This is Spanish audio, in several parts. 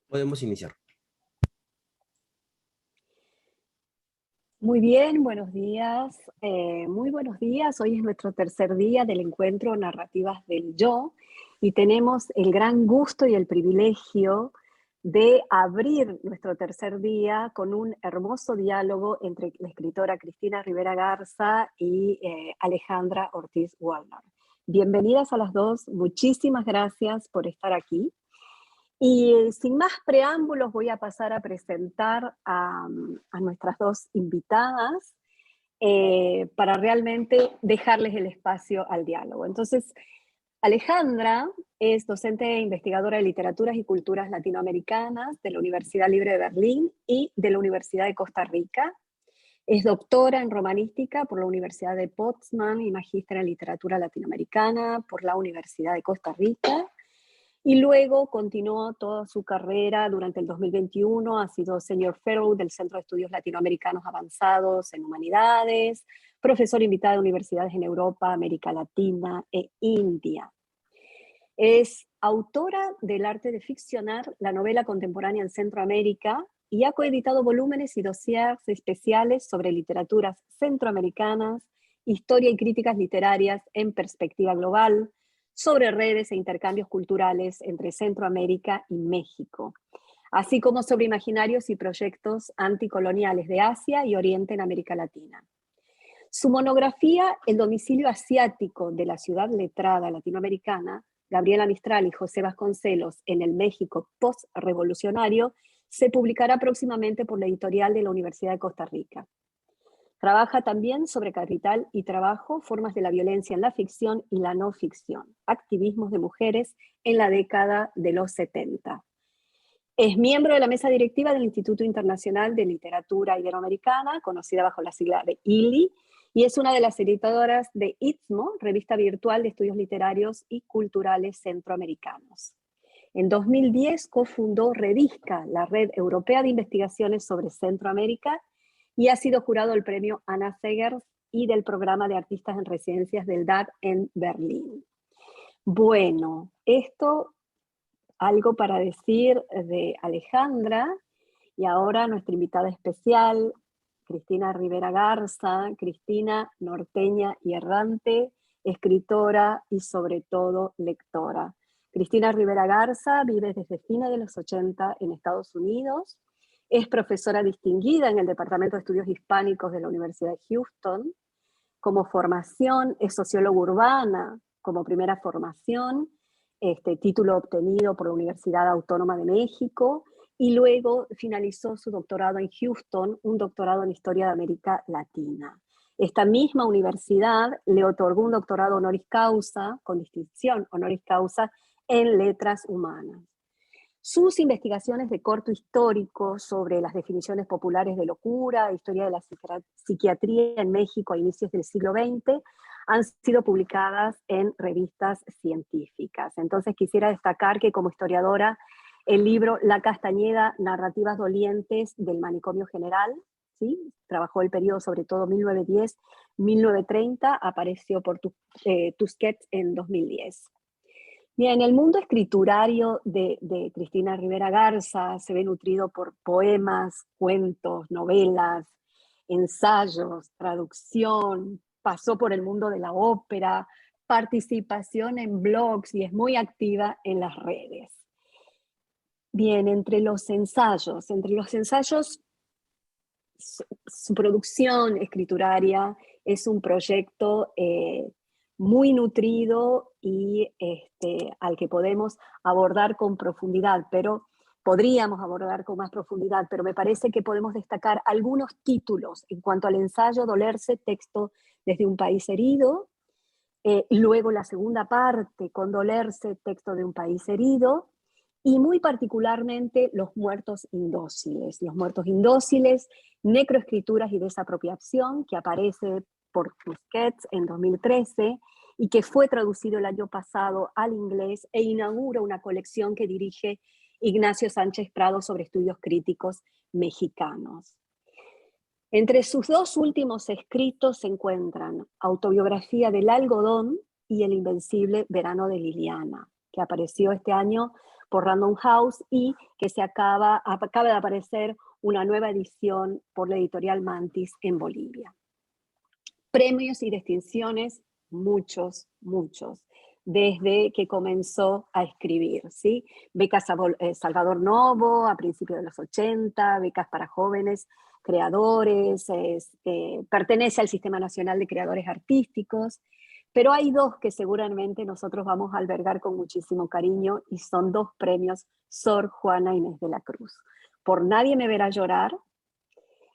Podemos iniciar. Muy bien, buenos días. Muy buenos días. Hoy es nuestro tercer día del encuentro Narrativas del Yo y tenemos el gran gusto y el privilegio de abrir nuestro tercer día con un hermoso diálogo entre la escritora Cristina Rivera Garza y Alejandra Ortiz Wallner. Bienvenidas a las dos. Muchísimas gracias por estar aquí. Y sin más preámbulos voy a pasar a presentar a nuestras dos invitadas para realmente dejarles el espacio al diálogo. Entonces, Alejandra es docente e investigadora de literaturas y culturas latinoamericanas de la Universidad Libre de Berlín y de la Universidad de Costa Rica. Es doctora en romanística por la Universidad de Potsdam y magíster en literatura latinoamericana por la Universidad de Costa Rica. Y luego continuó toda su carrera durante el 2021, ha sido Senior Fellow del Centro de Estudios Latinoamericanos Avanzados en Humanidades, profesor invitada de universidades en Europa, América Latina e India. Es autora del arte de ficcionar la novela contemporánea en Centroamérica y ha coeditado volúmenes y dossiers especiales sobre literaturas centroamericanas, historia y críticas literarias en perspectiva global, sobre redes e intercambios culturales entre Centroamérica y México, así como sobre imaginarios y proyectos anticoloniales de Asia y Oriente en América Latina. Su monografía, El domicilio asiático de la ciudad letrada latinoamericana, Gabriela Mistral y José Vasconcelos en el México post-revolucionario, se publicará próximamente por la editorial de la Universidad de Costa Rica. Trabaja también sobre capital y trabajo, formas de la violencia en la ficción y la no ficción, activismos de mujeres en la década de los 70. Es miembro de la mesa directiva del Instituto Internacional de Literatura Iberoamericana, conocida bajo la sigla de ILI, y es una de las editoras de ITSMO, revista virtual de estudios literarios y culturales centroamericanos. En 2010 cofundó Redisca, la Red Europea de Investigaciones sobre Centroamérica, y ha sido jurado del premio Anna Segers y del programa de artistas en residencias del DAR en Berlín. Bueno, esto algo para decir de Alejandra, y ahora nuestra invitada especial, Cristina Rivera Garza. Cristina, norteña y errante, escritora y sobre todo lectora. Cristina Rivera Garza vive desde fines de los 80 en Estados Unidos. Es profesora distinguida en el Departamento de Estudios Hispánicos de la Universidad de Houston. Como formación es socióloga urbana, como primera formación, título obtenido por la Universidad Autónoma de México, y luego finalizó su doctorado en Houston, un doctorado en Historia de América Latina. Esta misma universidad le otorgó un doctorado honoris causa, con distinción honoris causa, en Letras Humanas. Sus investigaciones de corto histórico sobre las definiciones populares de locura, historia de la psiquiatría en México a inicios del siglo XX, han sido publicadas en revistas científicas. Entonces quisiera destacar que como historiadora, el libro La Castañeda, Narrativas Dolientes del Manicomio General, ¿sí? Trabajó el periodo sobre todo 1910-1930, apareció por Tusquets en 2010. Bien, en el mundo escriturario de Cristina Rivera Garza se ve nutrido por poemas, cuentos, novelas, ensayos, traducción, pasó por el mundo de la ópera, participación en blogs y es muy activa en las redes. Bien, entre los ensayos, su producción escrituraria es un proyecto muy nutrido y al que podemos abordar con profundidad, pero podríamos abordar con más profundidad, pero me parece que podemos destacar algunos títulos en cuanto al ensayo Dolerse, texto desde un país herido, luego la segunda parte, Condolerse, texto de un país herido, y muy particularmente Los muertos indóciles. Los muertos indóciles, necroescrituras y desapropiación, que aparece por Tusquets en 2013 y que fue traducido el año pasado al inglés e inaugura una colección que dirige Ignacio Sánchez Prado sobre estudios críticos mexicanos. Entre sus dos últimos escritos se encuentran Autobiografía del algodón y El invencible verano de Liliana, que apareció este año por Random House y que acaba de aparecer una nueva edición por la editorial Mantis en Bolivia. Premios y distinciones, muchos, muchos, desde que comenzó a escribir, ¿sí? Becas Salvador Novo a principios de los 80, becas para jóvenes creadores, pertenece al Sistema Nacional de Creadores Artísticos, pero hay dos que seguramente nosotros vamos a albergar con muchísimo cariño y son dos premios Sor Juana Inés de la Cruz. Por Nadie me verá llorar,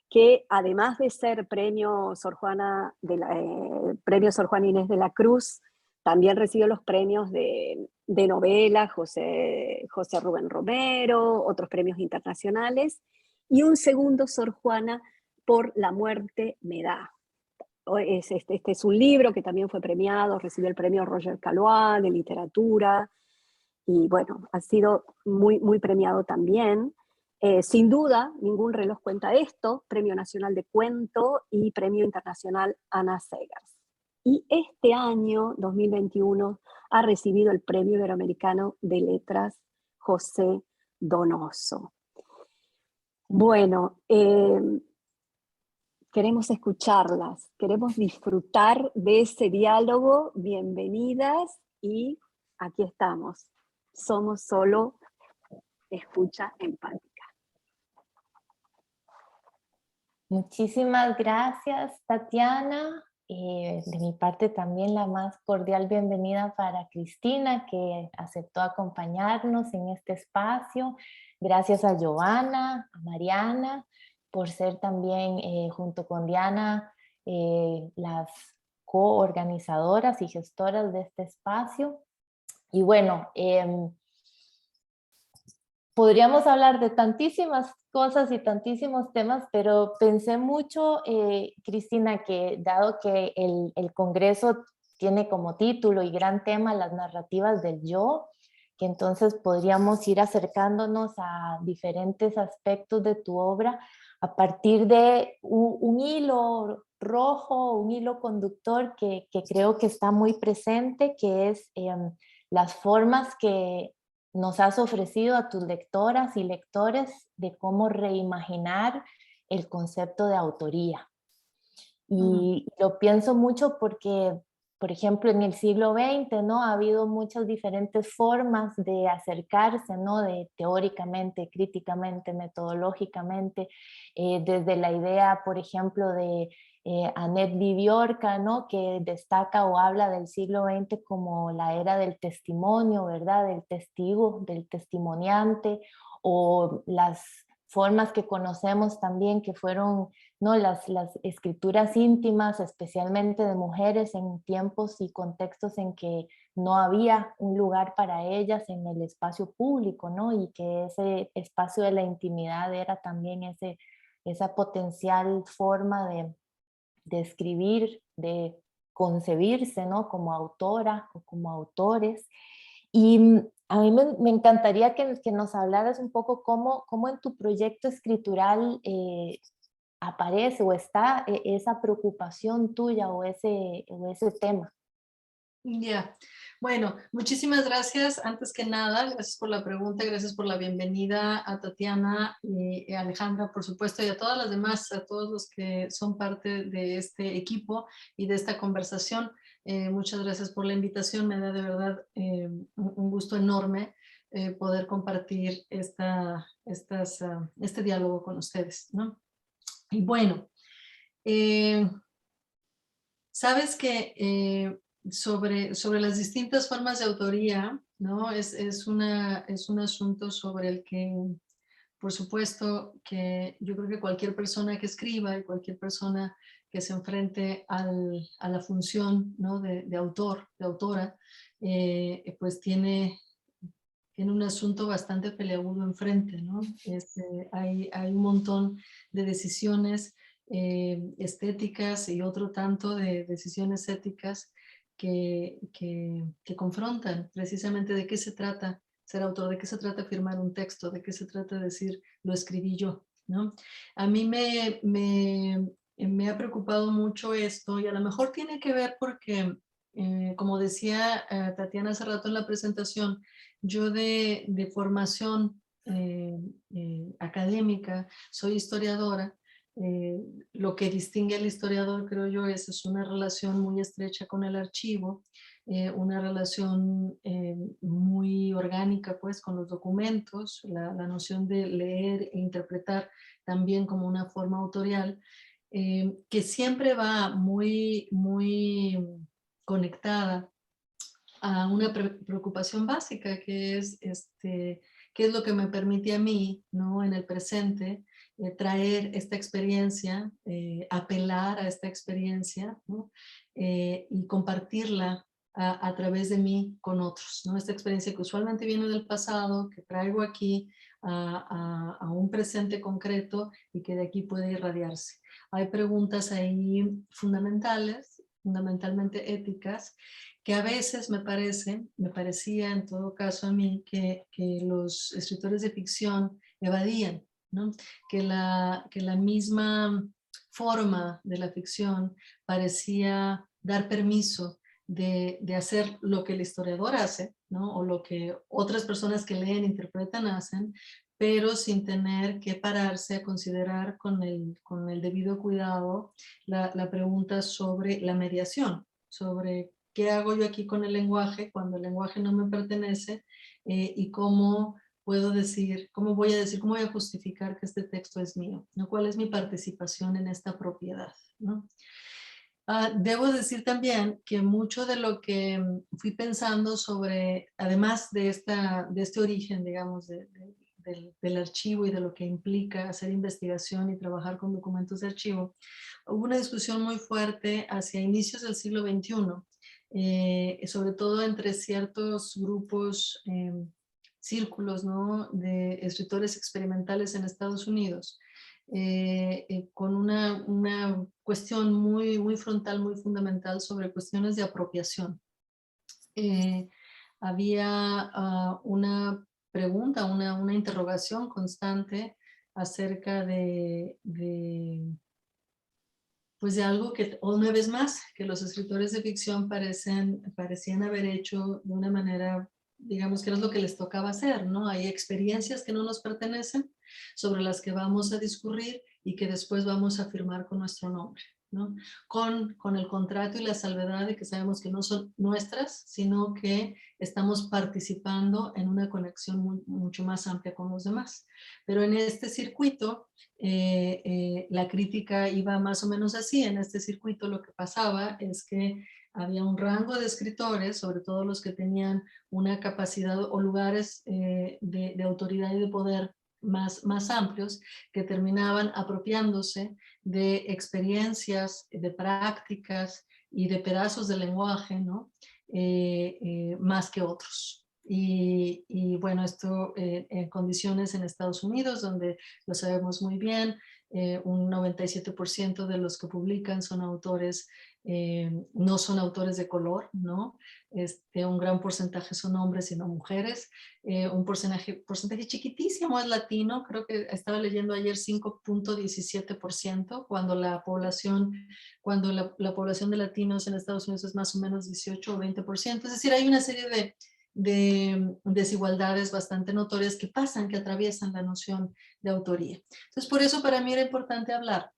que además de ser premio Sor Juana Inés de la Cruz, también recibió los premios de novela José Rubén Romero, otros premios internacionales, y un segundo Sor Juana por La muerte me da. Este es un libro que también fue premiado, recibió el premio Roger Calois de literatura, y bueno, ha sido muy, muy premiado también. Sin duda, Ningún reloj cuenta esto, Premio Nacional de Cuento y Premio Internacional Ana Segers. Y este año, 2021, ha recibido el Premio Iberoamericano de Letras José Donoso. Bueno, queremos escucharlas, queremos disfrutar de ese diálogo. Bienvenidas y aquí estamos. Somos solo escucha empática. Muchísimas gracias, Tatiana. De mi parte también la más cordial bienvenida para Cristina, que aceptó acompañarnos en este espacio. Gracias a Giovanna, a Mariana, por ser también, junto con Diana, las coorganizadoras y gestoras de este espacio. Y bueno, podríamos hablar de tantísimas cosas y tantísimos temas, pero pensé mucho, Cristina, que dado que el Congreso tiene como título y gran tema las narrativas del yo, que entonces podríamos ir acercándonos a diferentes aspectos de tu obra a partir de un hilo rojo, un hilo conductor que creo que está muy presente, que es las formas que nos has ofrecido a tus lectoras y lectores de cómo reimaginar el concepto de autoría. Y lo pienso mucho porque, por ejemplo, en el siglo XX, ¿no? Ha habido muchas diferentes formas de acercarse, ¿no? De teóricamente, críticamente, metodológicamente, desde la idea, por ejemplo, de Annette Viviorca, ¿no? Que destaca o habla del siglo XX como la era del testimonio, ¿verdad? Del testigo, del testimoniante, o las formas que conocemos también que fueron, ¿no? Las escrituras íntimas, especialmente de mujeres en tiempos y contextos en que no había un lugar para ellas en el espacio público, ¿no? Y que ese espacio de la intimidad era también esa potencial forma de escribir, de concebirse, ¿no? Como autora o como autores. Y a mí me encantaría que nos hablaras un poco cómo en tu proyecto escritural aparece o está esa preocupación tuya o ese tema. Ya, bueno, muchísimas gracias. Antes que nada, gracias por la pregunta, gracias por la bienvenida a Tatiana y a Alejandra, por supuesto, y a todas las demás, a todos los que son parte de este equipo y de esta conversación. Muchas gracias por la invitación, me da de verdad un gusto enorme poder compartir este diálogo con ustedes, ¿no? Y bueno, sabes que sobre las distintas formas de autoría, ¿no? Es un asunto sobre el que, por supuesto, que yo creo que cualquier persona que escriba y cualquier persona que se enfrente a la función, ¿no? de autor, de autora, pues tiene un asunto bastante peleagudo enfrente, ¿no? Hay un montón de decisiones estéticas y otro tanto de decisiones éticas que confrontan precisamente de qué se trata ser autor, de qué se trata firmar un texto, de qué se trata decir lo escribí yo, ¿no? A mí me ha preocupado mucho esto y a lo mejor tiene que ver porque Como decía Tatiana hace rato en la presentación, yo de formación académica soy historiadora. Lo que distingue al historiador, creo yo, es una relación muy estrecha con el archivo, una relación muy orgánica pues con los documentos, la noción de leer e interpretar también como una forma autorial, que siempre va muy, muy conectada a una preocupación básica que es qué es lo que me permite a mí, ¿no? En el presente, traer esta experiencia, apelar a esta experiencia, ¿no? Y compartirla a través de mí con otros, ¿no? Esta experiencia que usualmente viene del pasado, que traigo aquí a un presente concreto y que de aquí puede irradiarse. Hay preguntas ahí fundamentales, fundamentalmente éticas, que a veces me parecía en todo caso a mí que los escritores de ficción evadían, ¿no? Que la misma forma de la ficción parecía dar permiso de hacer lo que el historiador hace, ¿no? O lo que otras personas que leen, interpretan, hacen, pero sin tener que pararse a considerar con el debido cuidado la pregunta sobre la mediación, sobre qué hago yo aquí con el lenguaje cuando el lenguaje no me pertenece, y cómo puedo decir, cómo voy a justificar que este texto es mío, ¿no? ¿Cuál es mi participación en esta propiedad, ¿no? Debo decir también que mucho de lo que fui pensando sobre, además de este origen, digamos, del archivo y de lo que implica hacer investigación y trabajar con documentos de archivo, hubo una discusión muy fuerte hacia inicios del siglo XXI, sobre todo entre ciertos grupos, círculos, ¿no? De escritores experimentales en Estados Unidos, con una cuestión muy, muy frontal, muy fundamental sobre cuestiones de apropiación. Había una pregunta, una interrogación constante acerca pues de algo que, una vez más, que los escritores de ficción parecían haber hecho de una manera, digamos que era lo que les tocaba hacer, ¿no? Hay experiencias que no nos pertenecen, sobre las que vamos a discurrir y que después vamos a afirmar con nuestro nombre, ¿no? Con el contrato y la salvedad de que sabemos que no son nuestras, sino que estamos participando en una conexión mucho más amplia con los demás. Pero en este circuito, la crítica iba más o menos así. En este circuito lo que pasaba es que había un rango de escritores, sobre todo los que tenían una capacidad o lugares de autoridad y de poder más amplios, que terminaban apropiándose de experiencias, de prácticas y de pedazos de lenguaje, ¿no? Más que otros. Y bueno, esto en condiciones en Estados Unidos, donde lo sabemos muy bien, un 97% de los que publican son autores, no son autores de color, ¿no? Un gran porcentaje son hombres y no mujeres, un porcentaje chiquitísimo es latino, creo que estaba leyendo ayer 5.17%, cuando la población de latinos en Estados Unidos es más o menos 18 o 20%, es decir, hay una serie de desigualdades bastante notorias que pasan, que atraviesan la noción de autoría. Entonces, por eso para mí era importante hablar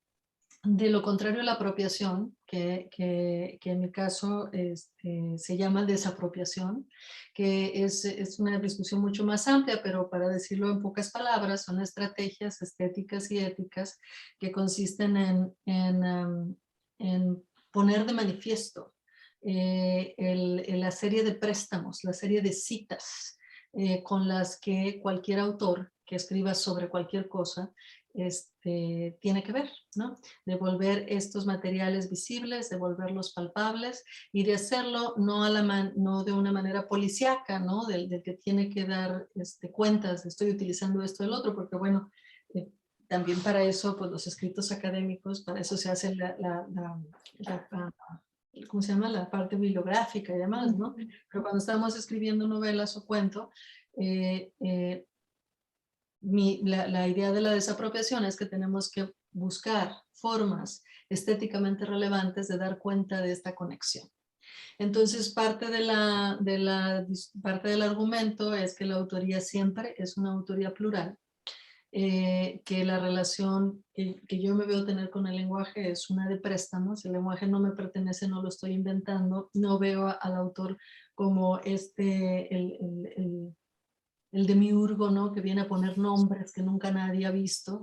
de lo contrario a la apropiación, que en mi caso se llama desapropiación, que es una discusión mucho más amplia, pero para decirlo en pocas palabras, son estrategias estéticas y éticas que consisten en poner de manifiesto la serie de préstamos, la serie de citas con las que cualquier autor que escriba sobre cualquier cosa tiene que ver, ¿no? De volver estos materiales visibles, de volverlos palpables y de hacerlo no de una manera policíaca, ¿no? Del que tiene que dar cuentas, estoy utilizando esto del otro, porque bueno, también para eso, pues los escritos académicos, para eso se hace ¿cómo se llama? La parte bibliográfica y demás, ¿no? Pero cuando estamos escribiendo novelas o cuento, la idea de la desapropiación es que tenemos que buscar formas estéticamente relevantes de dar cuenta de esta conexión. Entonces, parte del argumento es que la autoría siempre es una autoría plural, que la relación que yo me veo tener con el lenguaje es una de préstamos. El lenguaje no me pertenece, no lo estoy inventando, no veo al autor como el demiurgo, ¿no? Que viene a poner nombres que nunca nadie ha visto,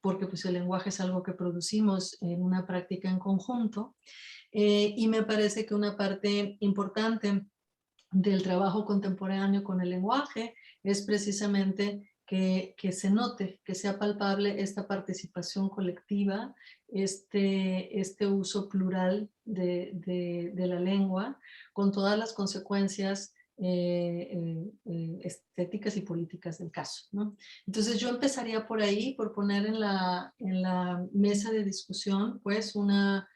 porque pues el lenguaje es algo que producimos en una práctica en conjunto. Y me parece que una parte importante del trabajo contemporáneo con el lenguaje es precisamente que se note, que sea palpable esta participación colectiva, este uso plural de la lengua, con todas las consecuencias estéticas y políticas del caso, ¿no? Entonces yo empezaría por ahí, por poner en la mesa de discusión, pues una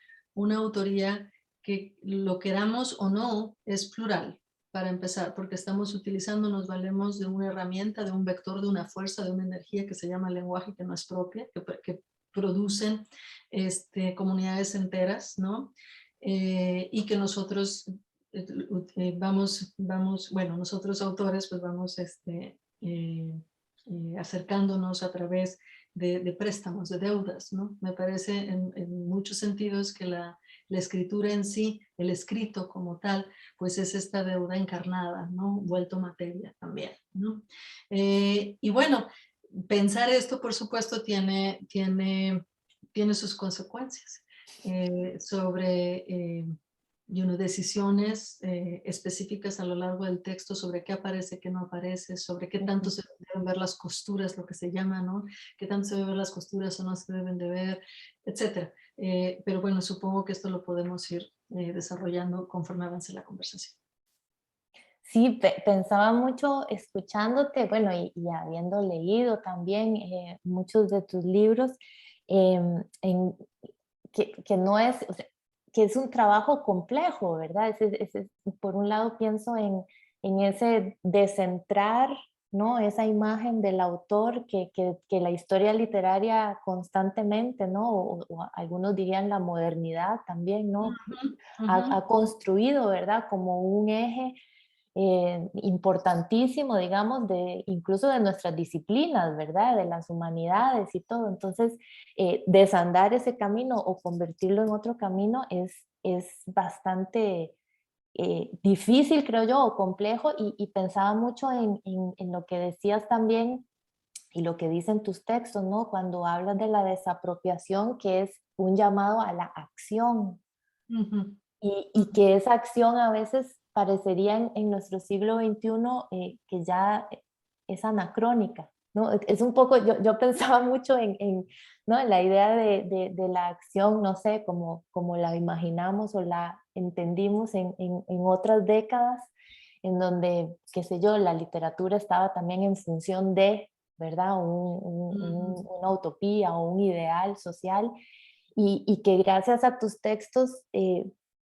autoría que lo queramos o no es plural, para empezar, porque estamos utilizando, nos valemos de una herramienta, de un vector, de una fuerza, de una energía que se llama lenguaje, que no es propia, que producen comunidades enteras, ¿no? Y que nosotros bueno, nosotros autores pues vamos acercándonos a través de préstamos, de deudas, ¿no? Me parece en muchos sentidos que la escritura en sí, el escrito como tal, pues es esta deuda encarnada, ¿no? Vuelto materia también, ¿no? Y bueno, pensar esto, por supuesto, tiene sus consecuencias sobre decisiones específicas a lo largo del texto sobre qué aparece, qué no aparece, sobre qué tanto se deben ver las costuras, lo que se llama, ¿no? Qué tanto se deben ver las costuras o no se deben de ver, etcétera. Pero bueno, supongo que esto lo podemos ir desarrollando conforme avance la conversación. Sí, pensaba mucho escuchándote, bueno, y habiendo leído también muchos de tus libros, que no es, o sea, que es un trabajo complejo, ¿verdad? Por un lado pienso en ese descentrar, ¿no? Esa imagen del autor que la historia literaria constantemente, ¿no? O algunos dirían la modernidad también, ¿no? Ha construido, ¿verdad? Como un eje importantísimo, digamos, incluso de nuestras disciplinas, ¿verdad? De las humanidades y todo. Entonces, desandar ese camino o convertirlo en otro camino es bastante difícil, creo yo, o complejo, y pensaba mucho en lo que decías también y lo que dicen tus textos, ¿no? Cuando hablas de la desapropiación, que es un llamado a la acción, Ujú, y que esa acción a veces parecería en nuestro siglo XXI que ya es anacrónica, ¿no? Es un poco, yo pensaba mucho ¿no? En la idea de la acción, no sé, como la imaginamos o la entendimos en otras décadas, en donde, qué sé yo, la literatura estaba también en función de, ¿verdad? Una utopía o un ideal social, y que gracias a tus textos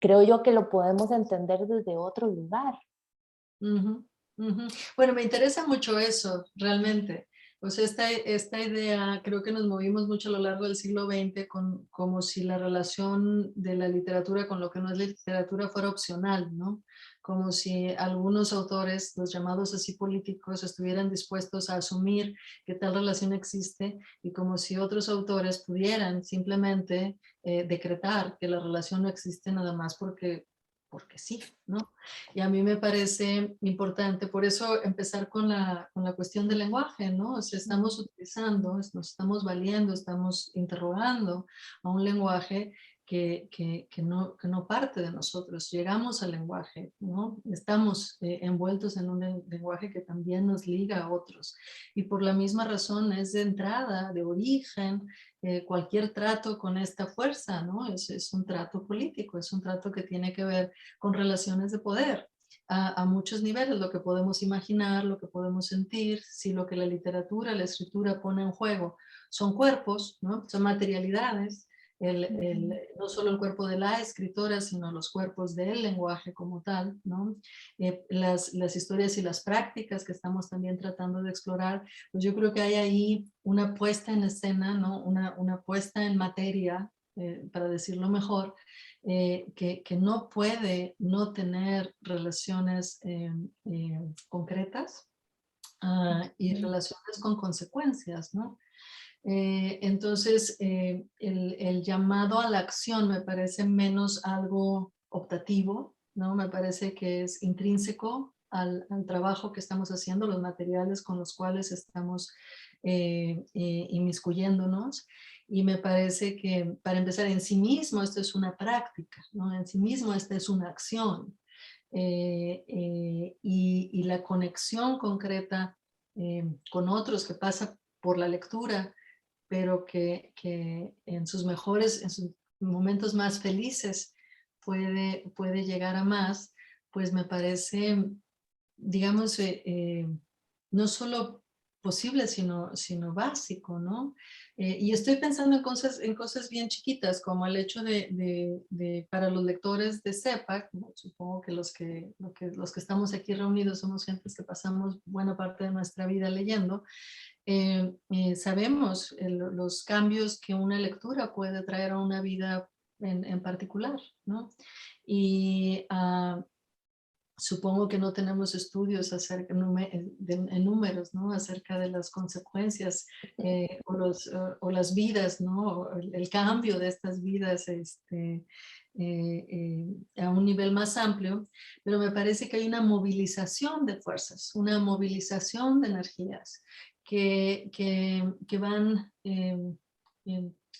creo yo que lo podemos entender desde otro lugar. ujú, ujú. Bueno, me interesa mucho eso, realmente. O sea, esta idea, creo que nos movimos mucho a lo largo del siglo XX como si la relación de la literatura con lo que no es literatura fuera opcional, ¿no? Como si algunos autores, los llamados así políticos, estuvieran dispuestos a asumir que tal relación existe, y como si otros autores pudieran simplemente decretar que la relación no existe nada más porque sí, ¿no? Y a mí me parece importante, por eso empezar con la cuestión del lenguaje, ¿no? O sea, estamos utilizando, nos estamos valiendo, estamos interrogando a un lenguaje que no parte de nosotros. Llegamos al lenguaje, ¿no? Estamos envueltos en un lenguaje que también nos liga a otros. Y por la misma razón es de entrada, de origen, cualquier trato con esta fuerza, ¿no? Es un trato político, es un trato que tiene que ver con relaciones de poder a muchos niveles, lo que podemos imaginar, lo que podemos sentir, si lo que la literatura, la escritura pone en juego son cuerpos, ¿no? Son materialidades, no solo el cuerpo de la escritora, sino los cuerpos del lenguaje como tal, ¿no? Las historias y las prácticas que estamos también tratando de explorar, pues yo creo que hay ahí una puesta en escena, ¿no? Una puesta en materia para decirlo mejor, que no puede no tener relaciones concretas y relaciones con consecuencias, ¿no? Entonces, el llamado a la acción me parece menos algo optativo, ¿no? Me parece que es intrínseco al trabajo que estamos haciendo, los materiales con los cuales estamos inmiscuyéndonos. Y me parece que, para empezar, en sí mismo esto es una práctica, ¿no? En sí mismo esta es una acción. Y la conexión concreta con otros que pasa por la lectura, pero que en sus momentos más felices puede llegar a más, pues me parece, digamos, no solo posible, sino básico, ¿no? Y estoy pensando en cosas bien chiquitas, como el hecho para los lectores de CEPAC, ¿no? Supongo que los que estamos aquí reunidos somos gentes que pasamos buena parte de nuestra vida leyendo. Sabemos los cambios que una lectura puede traer a una vida en particular, ¿no? Y supongo que no tenemos estudios en números, ¿no? Acerca de las consecuencias o las vidas, ¿no? O el cambio de estas vidas a un nivel más amplio, pero me parece que hay una movilización de fuerzas, una movilización de energías que van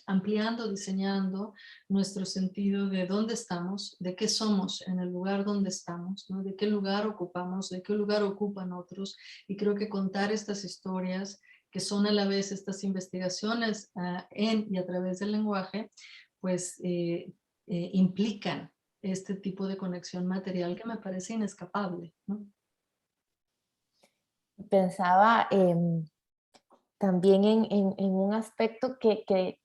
ampliando, diseñando nuestro sentido de dónde estamos, de qué somos en el lugar donde estamos, ¿no? De qué lugar ocupamos, de qué lugar ocupan otros. Y creo que contar estas historias, que son a la vez estas investigaciones en y a través del lenguaje, pues implican este tipo de conexión material que me parece inescapable, ¿no? Pensaba también en un aspecto que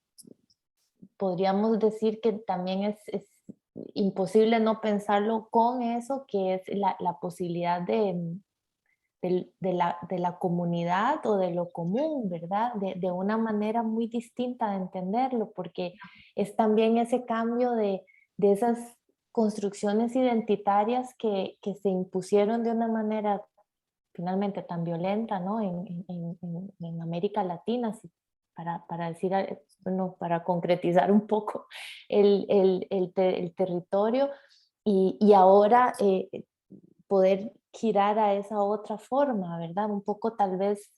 podríamos decir que también es imposible no pensarlo con eso, que es la posibilidad de la comunidad o de lo común, ¿verdad? De una manera muy distinta de entenderlo, porque es también ese cambio de esas construcciones identitarias que se impusieron de una manera finalmente tan violenta, ¿no? En América Latina, para decir, bueno, para concretizar un poco el territorio y ahora poder girar a esa otra forma, ¿verdad? Un poco tal vez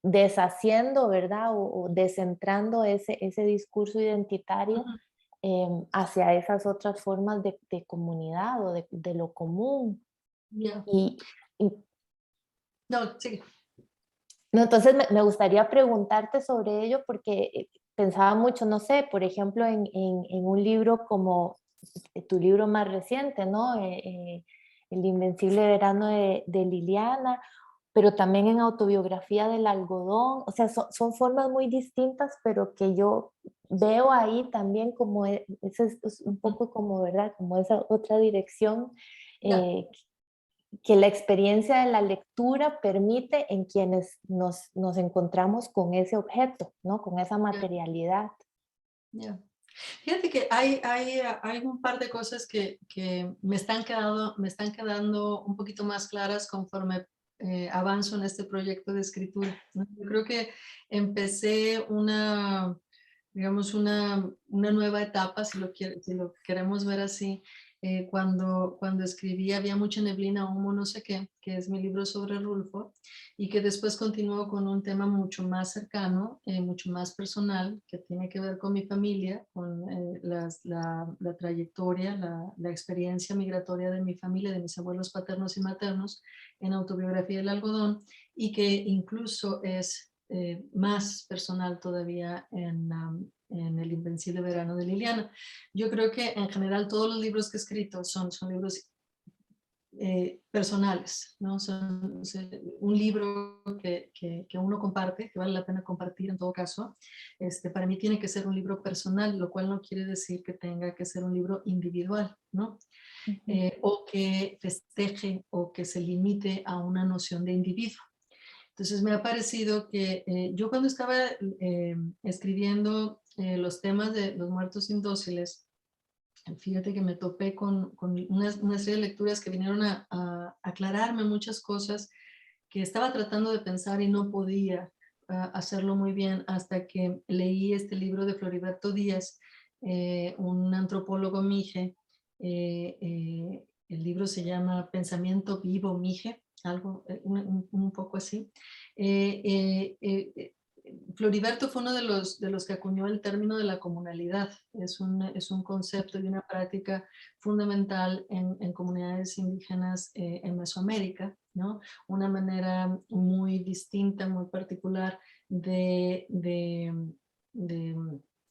deshaciendo, ¿verdad? O descentrando ese discurso identitario hacia esas otras formas de comunidad o de lo común. Yeah. Y, No, sí. no, entonces me gustaría preguntarte sobre ello porque pensaba mucho, no sé, por ejemplo, en un libro como tu libro más reciente, ¿no? El Invencible Verano de Liliana, pero también en Autobiografía del Algodón. O sea, son formas muy distintas, pero que yo veo ahí también como, es un poco como, ¿verdad? Como esa otra dirección que la experiencia de la lectura permite en quienes nos encontramos con ese objeto, ¿no? Con esa materialidad. Yeah. Fíjate que hay un par de cosas que me están quedando un poquito más claras conforme avanzo en este proyecto de escritura, ¿no? Yo creo que empecé digamos, una nueva etapa, si lo queremos ver así. Cuando escribí Había mucha neblina, humo, no sé qué, que es mi libro sobre Rulfo, y que después continuó con un tema mucho más cercano, mucho más personal, que tiene que ver con mi familia, con la trayectoria, la experiencia migratoria de mi familia, de mis abuelos paternos y maternos, en Autobiografía del Algodón, y que incluso es más personal todavía en El Invencible Verano de Liliana. Yo creo que en general todos los libros que he escrito son libros personales, ¿no? Son un libro que uno comparte, que vale la pena compartir en todo caso. Para mí tiene que ser un libro personal, lo cual no quiere decir que tenga que ser un libro individual, ¿no? O que festeje o que se limite a una noción de individuo. Entonces me ha parecido que yo cuando estaba escribiendo los temas de los muertos indóciles, fíjate que me topé con una serie de lecturas que vinieron a aclararme muchas cosas que estaba tratando de pensar y no podía hacerlo muy bien hasta que leí este libro de Floriberto Díaz, un antropólogo mije. El libro se llama Pensamiento Vivo Mije, algo un poco así. Floriberto fue uno de los que acuñó el término de la comunalidad. Es un concepto y una práctica fundamental en comunidades indígenas en Mesoamérica, ¿no? Una manera muy distinta, muy particular de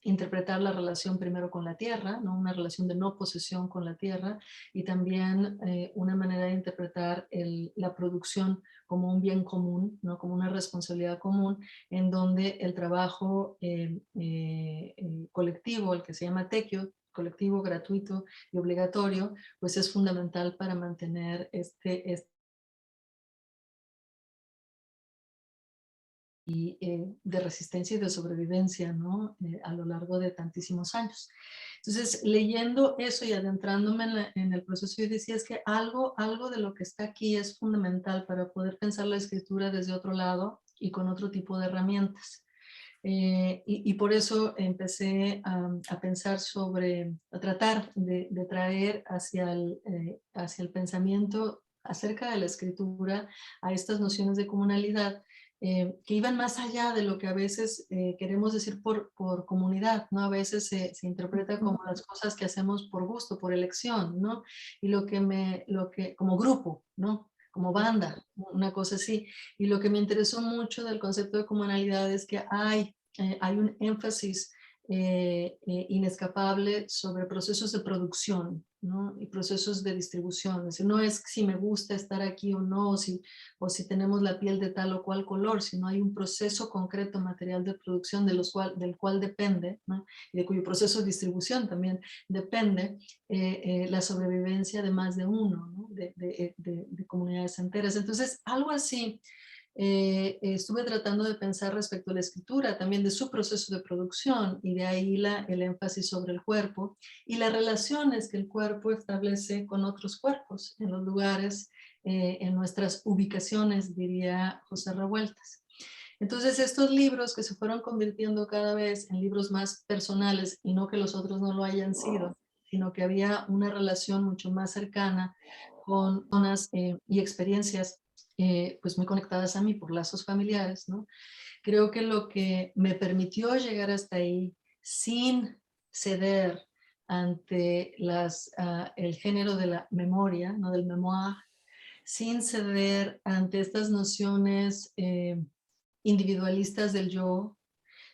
interpretar la relación primero con la tierra, ¿no? Una relación de no posesión con la tierra, y también una manera de interpretar la producción como un bien común, ¿no? Como una responsabilidad común, en donde el trabajo colectivo, el que se llama tequio, colectivo, gratuito y obligatorio, pues es fundamental para mantener de resistencia y de sobrevivencia, ¿no? A lo largo de tantísimos años. Entonces, leyendo eso y adentrándome en el proceso, yo decía, es que algo de lo que está aquí es fundamental para poder pensar la escritura desde otro lado y con otro tipo de herramientas. Y por eso empecé a pensar a tratar de traer hacia el pensamiento acerca de la escritura a estas nociones de comunalidad, que iban más allá de lo que a veces queremos decir por comunidad, ¿no? A veces se interpreta como las cosas que hacemos por gusto, por elección, ¿no? Y como grupo, ¿no? Como banda, una cosa así. Y lo que me interesó mucho del concepto de comunalidad es que hay un énfasis inescapable sobre procesos de producción, ¿no? Y procesos de distribución. Es decir, no es si me gusta estar aquí o no, o si tenemos la piel de tal o cual color, sino hay un proceso concreto material de producción del cual depende, ¿no? Y de cuyo proceso de distribución también depende la sobrevivencia de más de uno, ¿no? de comunidades enteras. Entonces, algo así estuve tratando de pensar respecto a la escritura, también de su proceso de producción, y de ahí el énfasis sobre el cuerpo y las relaciones que el cuerpo establece con otros cuerpos en los lugares, en nuestras ubicaciones, diría José Revueltas. Entonces, estos libros que se fueron convirtiendo cada vez en libros más personales, y no que los otros no lo hayan sido, sino que había una relación mucho más cercana con zonas y experiencias pues muy conectadas a mí por lazos familiares, ¿no? Creo que lo que me permitió llegar hasta ahí sin ceder ante el género de la memoria, ¿no? Del memoir, sin ceder ante estas nociones individualistas del yo,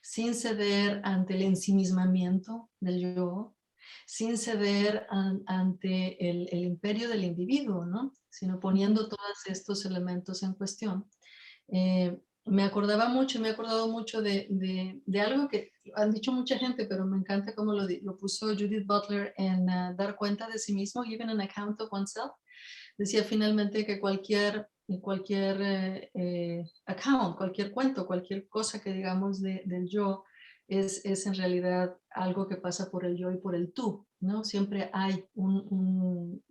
sin ceder ante el ensimismamiento del yo, sin ceder ante el imperio del individuo, ¿no? Sino poniendo todos estos elementos en cuestión. Me acordaba mucho, me he acordado mucho de algo que han dicho mucha gente, pero me encanta cómo lo puso Judith Butler en Dar cuenta de sí mismo, Giving an Account of Oneself. Decía finalmente que cualquier account, cualquier cuento, cualquier cosa que digamos del yo, es en realidad algo que pasa por el yo y por el tú, ¿no? Siempre hay un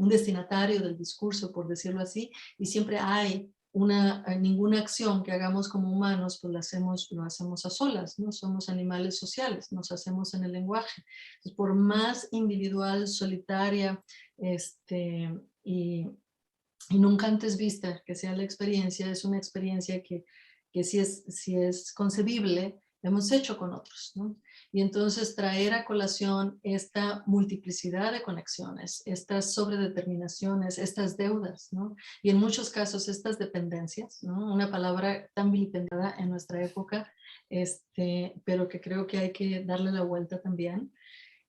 destinatario del discurso, por decirlo así, y siempre hay ninguna acción que hagamos como humanos, pues lo hacemos a solas, ¿no? Somos animales sociales, nos hacemos en el lenguaje. Entonces, por más individual, solitaria, y nunca antes vista que sea la experiencia, es una experiencia que si es concebible, la hemos hecho con otros, ¿no? Y entonces traer a colación esta multiplicidad de conexiones, estas sobredeterminaciones, estas deudas, ¿no? Y en muchos casos estas dependencias, ¿no? Una palabra tan vilipendiada en nuestra época, pero que creo que hay que darle la vuelta también.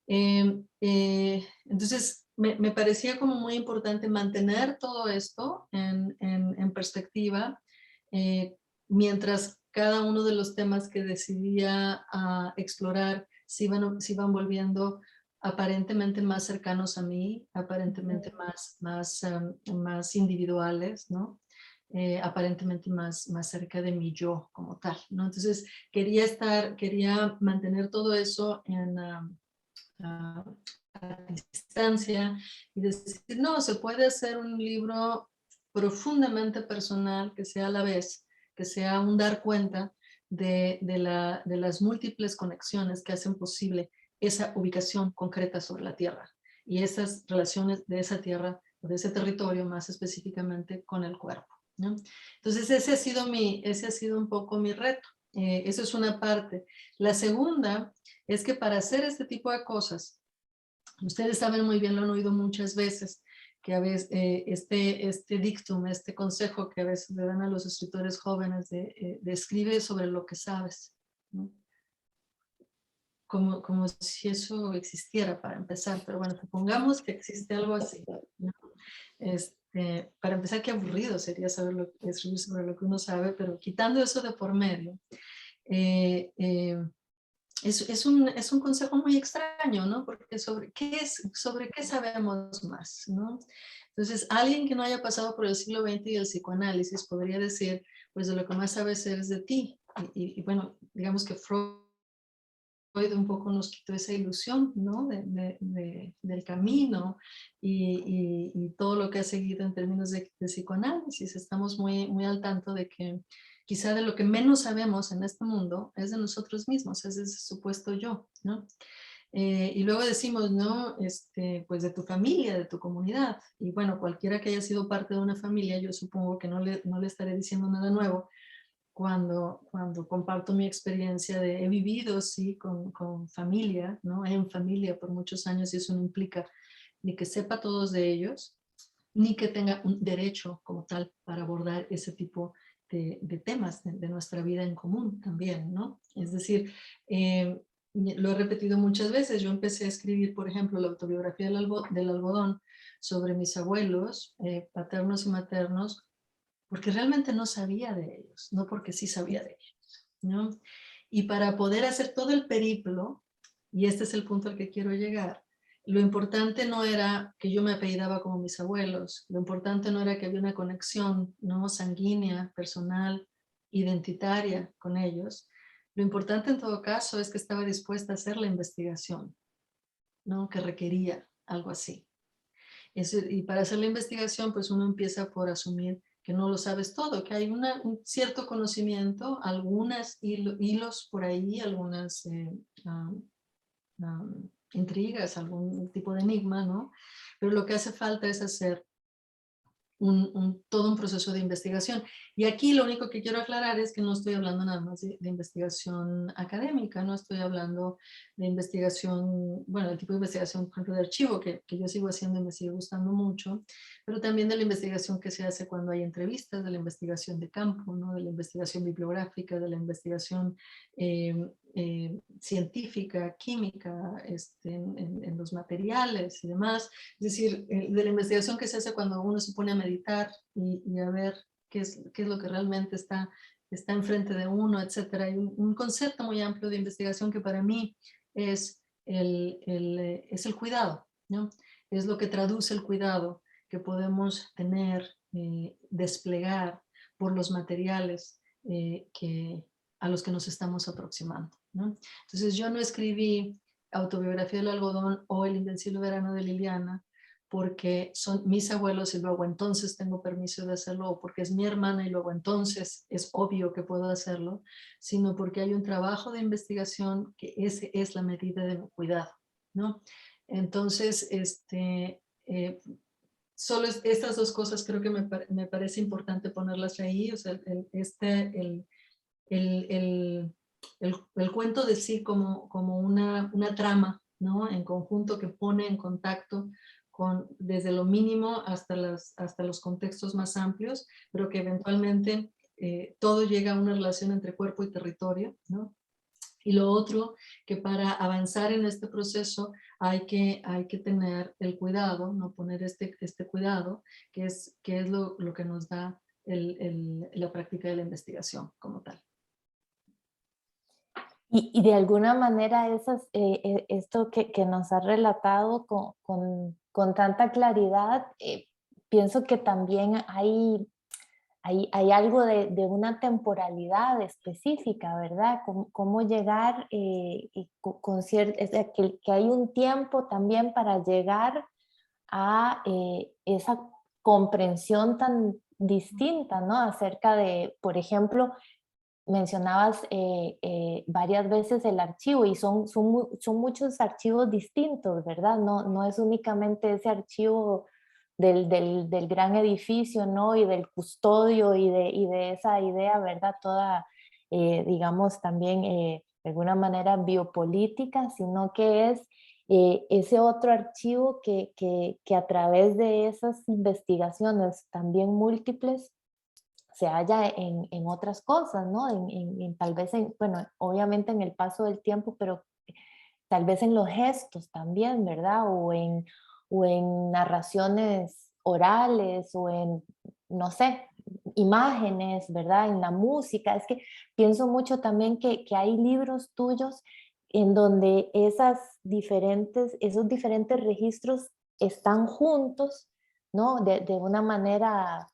Entonces, me parecía como muy importante mantener todo esto en perspectiva, mientras cada uno de los temas que decidía explorar se iban volviendo aparentemente más cercanos a mí, aparentemente más individuales, ¿no? aparentemente más cerca de mi yo como tal, ¿no? Entonces quería mantener todo eso a distancia y decir, no, se puede hacer un libro profundamente personal que sea a la vez, que sea un dar cuenta de las múltiples conexiones que hacen posible esa ubicación concreta sobre la Tierra y esas relaciones de esa Tierra, de ese territorio más específicamente con el cuerpo, ¿no? Entonces ese ha sido un poco mi reto. Eso es una parte. La segunda es que para hacer este tipo de cosas, ustedes saben muy bien, lo han oído muchas veces, que a veces este dictum, este consejo que a veces le dan a los escritores jóvenes de escribe sobre lo que sabes, ¿no? Como si eso existiera para empezar, pero bueno, supongamos que existe algo así, ¿no? Para empezar, qué aburrido sería escribir sobre lo que uno sabe, pero quitando eso de por medio, eh, eh, es un consejo muy extraño, ¿no? Porque sobre qué sabemos más, ¿no? Entonces, alguien que no haya pasado por el siglo XX y el psicoanálisis podría decir, pues de lo que más sabes es de ti. Y bueno, digamos que Freud un poco nos quitó esa ilusión, ¿no? Del camino y todo lo que ha seguido en términos de psicoanálisis. Estamos muy al tanto de que quizá de lo que menos sabemos en este mundo es de nosotros mismos, es de ese supuesto yo, ¿no? Y luego decimos, ¿no? Pues de tu familia, de tu comunidad. Y bueno, cualquiera que haya sido parte de una familia, yo supongo que no le estaré diciendo nada nuevo, cuando comparto mi experiencia he vivido, sí, con familia, ¿no? En familia por muchos años y eso no implica ni que sepa todos de ellos, ni que tenga un derecho como tal para abordar ese tipo de temas de nuestra vida en común también, ¿no? Es decir, lo he repetido muchas veces, yo empecé a escribir, por ejemplo, la autobiografía del algodón sobre mis abuelos, paternos y maternos, porque realmente no sabía de ellos, no porque sí sabía de ellos, ¿no? Y para poder hacer todo el periplo, y este es el punto al que quiero llegar, lo importante no era que yo me apellidaba como mis abuelos, lo importante no era que había una conexión, ¿no? Sanguínea, personal, identitaria con ellos. Lo importante en todo caso es que estaba dispuesta a hacer la investigación, ¿no? Que requería algo así. Y para hacer la investigación, pues uno empieza por asumir que no lo sabes todo, que hay un cierto conocimiento, algunas hilos por ahí, algunas intrigas, algún tipo de enigma, ¿no? Pero lo que hace falta es hacer todo un proceso de investigación. Y aquí lo único que quiero aclarar es que no estoy hablando nada más de investigación académica, no estoy hablando de investigación, bueno, el tipo de investigación, por ejemplo, de archivo que yo sigo haciendo y me sigue gustando mucho, pero también de la investigación que se hace cuando hay entrevistas, de la investigación de campo, ¿no? De la investigación bibliográfica, de la investigación científica, química, en los materiales y demás. Es decir, de la investigación que se hace cuando uno se pone a meditar y a ver qué es lo que realmente está enfrente de uno, etcétera. Hay un concepto muy amplio de investigación que para mí es es el cuidado, ¿no? Es lo que traduce el cuidado que podemos tener, desplegar por los materiales a los que nos estamos aproximando, ¿no? Entonces yo no escribí Autobiografía del algodón o El invencible verano de Liliana porque son mis abuelos y luego entonces tengo permiso de hacerlo, o porque es mi hermana y luego entonces es obvio que puedo hacerlo, sino porque hay un trabajo de investigación que ese es la medida de mi cuidado, ¿no? Entonces, solo estas dos cosas creo que me parece importante ponerlas ahí, o sea, el, el cuento de sí como una trama, ¿no? En conjunto que pone en contacto desde lo mínimo hasta los contextos más amplios, pero que eventualmente todo llega a una relación entre cuerpo y territorio, ¿no? Y lo otro, que para avanzar en este proceso hay que tener el cuidado, no poner este cuidado, que es lo que nos da la práctica de la investigación como tal. Y de alguna manera esto que nos ha relatado con tanta claridad, pienso que también hay hay algo de una temporalidad específica, ¿verdad? Cómo llegar y con cierto, es decir, que hay un tiempo también para llegar a esa comprensión tan distinta, ¿no? Acerca de, por ejemplo, mencionabas varias veces el archivo y son muchos archivos distintos, ¿verdad? No es únicamente ese archivo del gran edificio, ¿no? Y del custodio y de esa idea, ¿verdad? Toda, digamos, también de alguna manera biopolítica, sino que es ese otro archivo que a través de esas investigaciones también múltiples se halla en otras cosas, ¿no? Tal vez bueno, obviamente en el paso del tiempo, pero tal vez en los gestos también, ¿verdad? O en narraciones orales o en, no sé, imágenes, ¿verdad? En la música. Es que pienso mucho también que hay libros tuyos en donde esos diferentes registros están juntos, ¿no? De una manera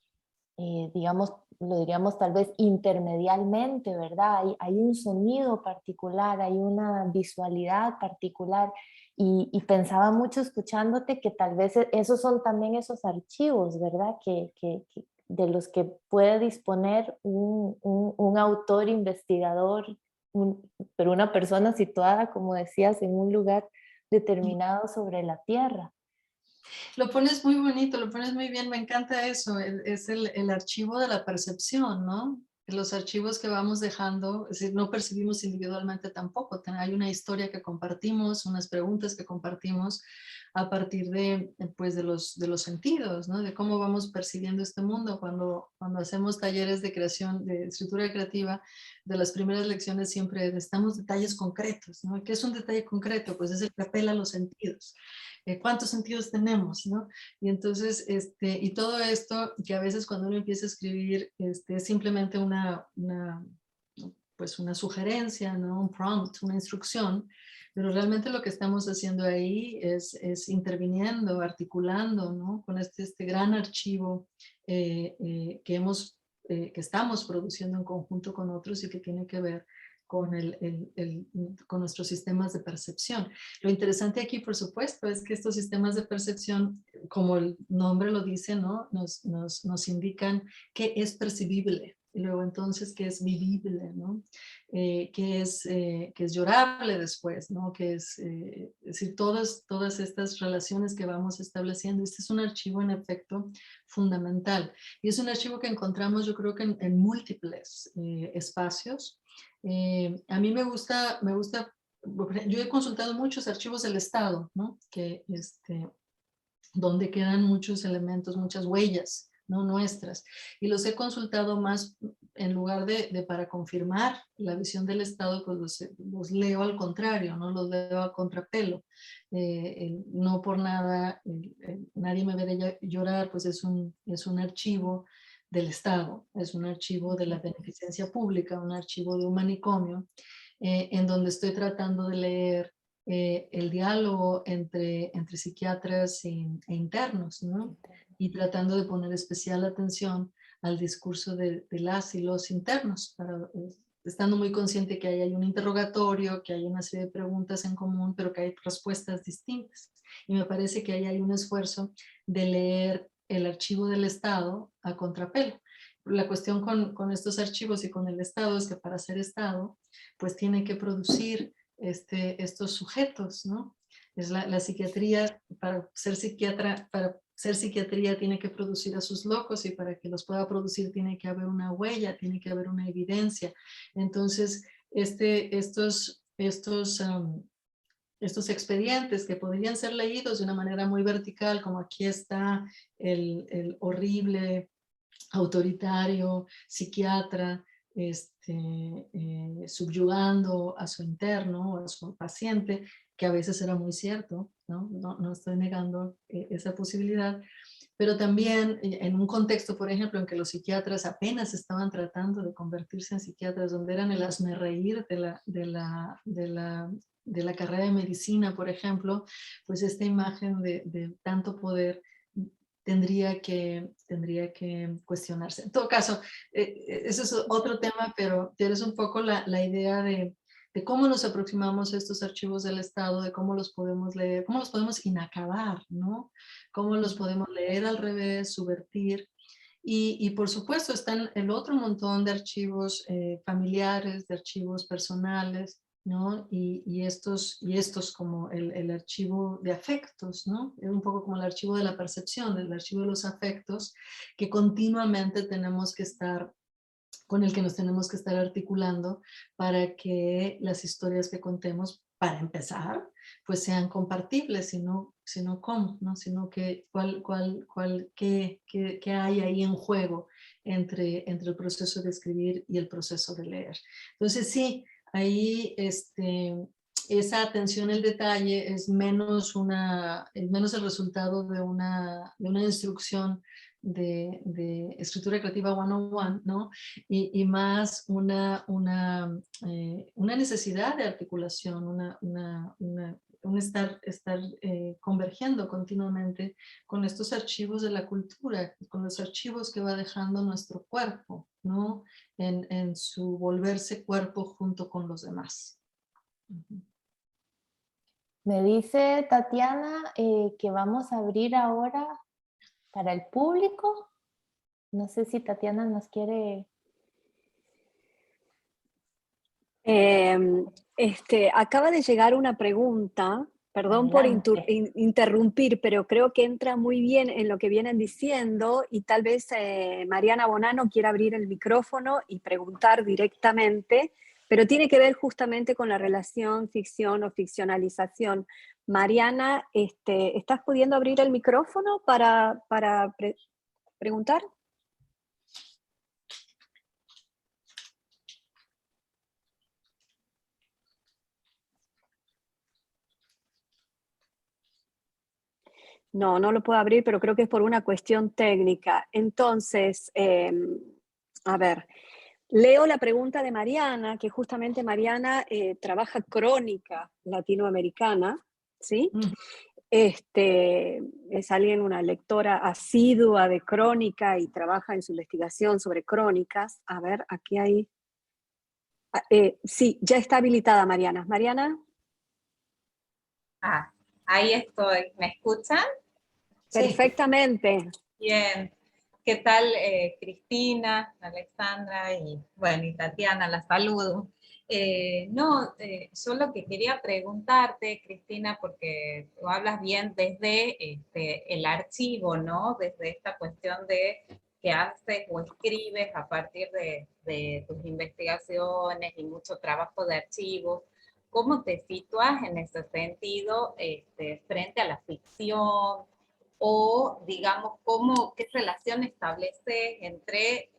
digamos, lo diríamos tal vez intermedialmente, ¿verdad? Hay un sonido particular, hay una visualidad particular y pensaba mucho escuchándote que tal vez esos son también esos archivos, ¿verdad? De los que puede disponer un autor, investigador, pero una persona situada, como decías, en un lugar determinado sobre la tierra. Lo pones muy bonito, lo pones muy bien, me encanta eso, es el archivo de la percepción, ¿no? Los archivos que vamos dejando, es decir, no percibimos individualmente tampoco, hay una historia que compartimos, unas preguntas que compartimos a partir de, pues, de los sentidos, ¿no? De cómo vamos percibiendo este mundo. Cuando hacemos talleres de creación, de escritura creativa, de las primeras lecciones siempre necesitamos detalles concretos, ¿no? ¿Qué es un detalle concreto? Pues es el que apela a los sentidos. ¿Cuántos sentidos tenemos, no? Y entonces, y todo esto que a veces cuando uno empieza a escribir, es simplemente pues una sugerencia, ¿no? Un prompt, una instrucción, pero realmente lo que estamos haciendo ahí es interviniendo, articulando, ¿no? Con este gran archivo que estamos produciendo en conjunto con otros y que tiene que ver con, con nuestros sistemas de percepción. Lo interesante aquí, por supuesto, es que estos sistemas de percepción, como el nombre lo dice, ¿no? Nos indican qué es percibible. Y luego entonces qué es vivible, ¿no? Qué es llorable después, ¿no? Es decir, todas estas relaciones que vamos estableciendo. Este es un archivo en efecto fundamental. Y es un archivo que encontramos yo creo que en múltiples espacios. A mí me gusta, yo he consultado muchos archivos del Estado, ¿no? Donde quedan muchos elementos, muchas huellas, ¿no? Nuestras. Y los he consultado más en lugar de para confirmar la visión del Estado, pues los leo al contrario, ¿no? Los leo a contrapelo. No por nada, nadie me ve llorar, pues es un archivo del Estado, es un archivo de la beneficencia pública, un archivo de un manicomio, en donde estoy tratando de leer el diálogo entre psiquiatras e internos, ¿no? Y tratando de poner especial atención al discurso de las y los internos, estando muy consciente que ahí hay un interrogatorio, que hay una serie de preguntas en común, pero que hay respuestas distintas. Y me parece que ahí hay un esfuerzo de leer el archivo del Estado a contrapelo. La cuestión con estos archivos y con el Estado es que para ser Estado, pues tiene que producir estos sujetos, ¿no? Es la psiquiatría, para ser psiquiatría tiene que producir a sus locos y para que los pueda producir tiene que haber una huella, tiene que haber una evidencia. Entonces, estos expedientes que podrían ser leídos de una manera muy vertical, como aquí está el horrible autoritario psiquiatra subyugando a su interno o a su paciente, que a veces era muy cierto, no estoy negando esa posibilidad, pero también en un contexto, por ejemplo, en que los psiquiatras apenas estaban tratando de convertirse en psiquiatras, donde eran el hazmerreír de la carrera de medicina, por ejemplo, pues esta imagen de tanto poder tendría que cuestionarse. En todo caso, ese es otro tema, pero tienes un poco la idea de cómo nos aproximamos a estos archivos del Estado, de cómo los podemos leer, cómo los podemos inacabar, ¿no? Cómo los podemos leer al revés, subvertir. Y por supuesto están el otro montón de archivos familiares, de archivos personales, ¿no? Y estos como el archivo de afectos, ¿no? Es un poco como el archivo de la percepción, el archivo de los afectos, que continuamente tenemos que estar, con el que nos tenemos que estar articulando para que las historias que contemos, para empezar, pues sean compartibles, sino cómo, ¿no? Sino que qué hay ahí en juego entre el proceso de escribir y el proceso de leer. Entonces sí, ahí esa atención al detalle es menos el resultado de una instrucción de escritura creativa 101, ¿no? Y más una necesidad de articulación, un estar convergiendo continuamente con estos archivos de la cultura, con los archivos que va dejando nuestro cuerpo, ¿no? En su volverse cuerpo junto con los demás. Me dice Tatiana que vamos a abrir ahora para el público. No sé si Tatiana nos quiere... Acaba de llegar una pregunta, perdón por interrumpir, pero creo que entra muy bien en lo que vienen diciendo y tal vez Mariana Bonanno quiera abrir el micrófono y preguntar directamente, pero tiene que ver justamente con la relación ficción o ficcionalización. Mariana, ¿estás pudiendo abrir el micrófono para preguntar? No, no lo puedo abrir, pero creo que es por una cuestión técnica. Entonces, a ver, leo la pregunta de Mariana, que justamente Mariana trabaja crónica latinoamericana, ¿sí? Es alguien, una lectora asidua de crónica y trabaja en su investigación sobre crónicas. A ver, aquí hay... sí, ya está habilitada Mariana. Mariana. Ah, ahí estoy. ¿Me escuchan? Perfectamente. Bien. ¿Qué tal, Cristina, Alexandra y, bueno, y Tatiana? La saludo. Yo lo que quería preguntarte, Cristina, porque tú hablas bien desde el archivo, ¿no? Desde esta cuestión de que haces o escribes a partir de tus investigaciones y mucho trabajo de archivos. ¿Cómo te sitúas en ese sentido frente a la ficción? O, digamos, qué relación estableces entre,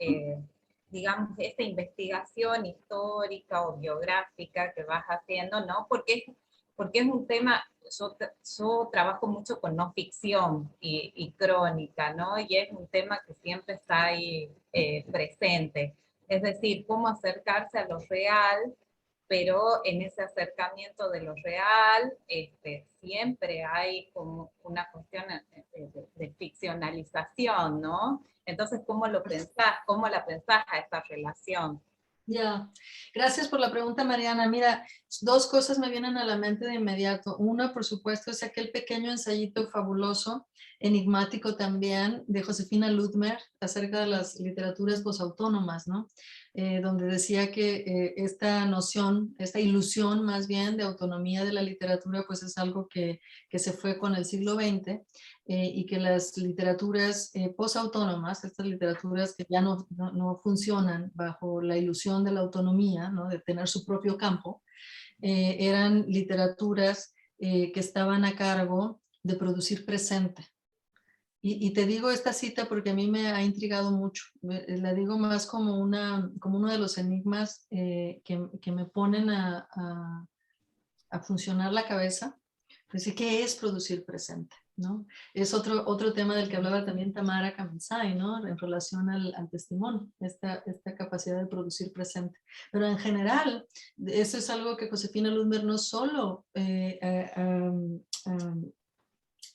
digamos, esta investigación histórica o biográfica que vas haciendo, ¿no? Porque es un tema, yo trabajo mucho con no ficción y crónica, ¿no? Y es un tema que siempre está ahí presente. Es decir, cómo acercarse a lo real, pero en ese acercamiento de lo real siempre hay como una cuestión de ficcionalización, ¿no? Entonces, ¿cómo lo pensás? ¿Cómo la pensás a esta relación? Ya, gracias por la pregunta, Mariana. Mira, dos cosas me vienen a la mente de inmediato. Una, por supuesto, es aquel pequeño ensayito fabuloso, enigmático también, de Josefina Ludmer acerca de las literaturas posautónomas, ¿no? Donde decía que esta noción, esta ilusión más bien de autonomía de la literatura, pues es algo que se fue con el siglo XX. Y que las literaturas posautónomas, estas literaturas que ya no funcionan bajo la ilusión de la autonomía, ¿no? De tener su propio campo, eran literaturas que estaban a cargo de producir presente. Y te digo esta cita porque a mí me ha intrigado mucho. La digo más como uno de los enigmas que me ponen a funcionar la cabeza. Entonces, ¿qué es producir presente? ¿No? Es otro tema del que hablaba también Tamara Kamentzai, ¿no? En relación al testimonio, esta capacidad de producir presente. Pero en general, eso es algo que Josefina Ludmer no solo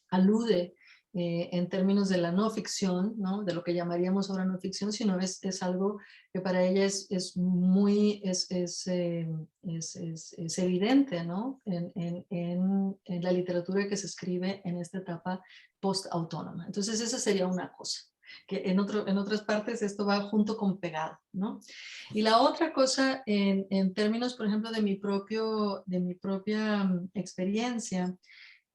alude en términos de la no ficción, ¿no? De lo que llamaríamos ahora no ficción, sino es algo que para ella es evidente, ¿no? En la literatura que se escribe en esta etapa post-autónoma. Entonces esa sería una cosa, que en otras partes esto va junto con pegado, ¿no? Y la otra cosa, en términos, por ejemplo, de mi propia experiencia,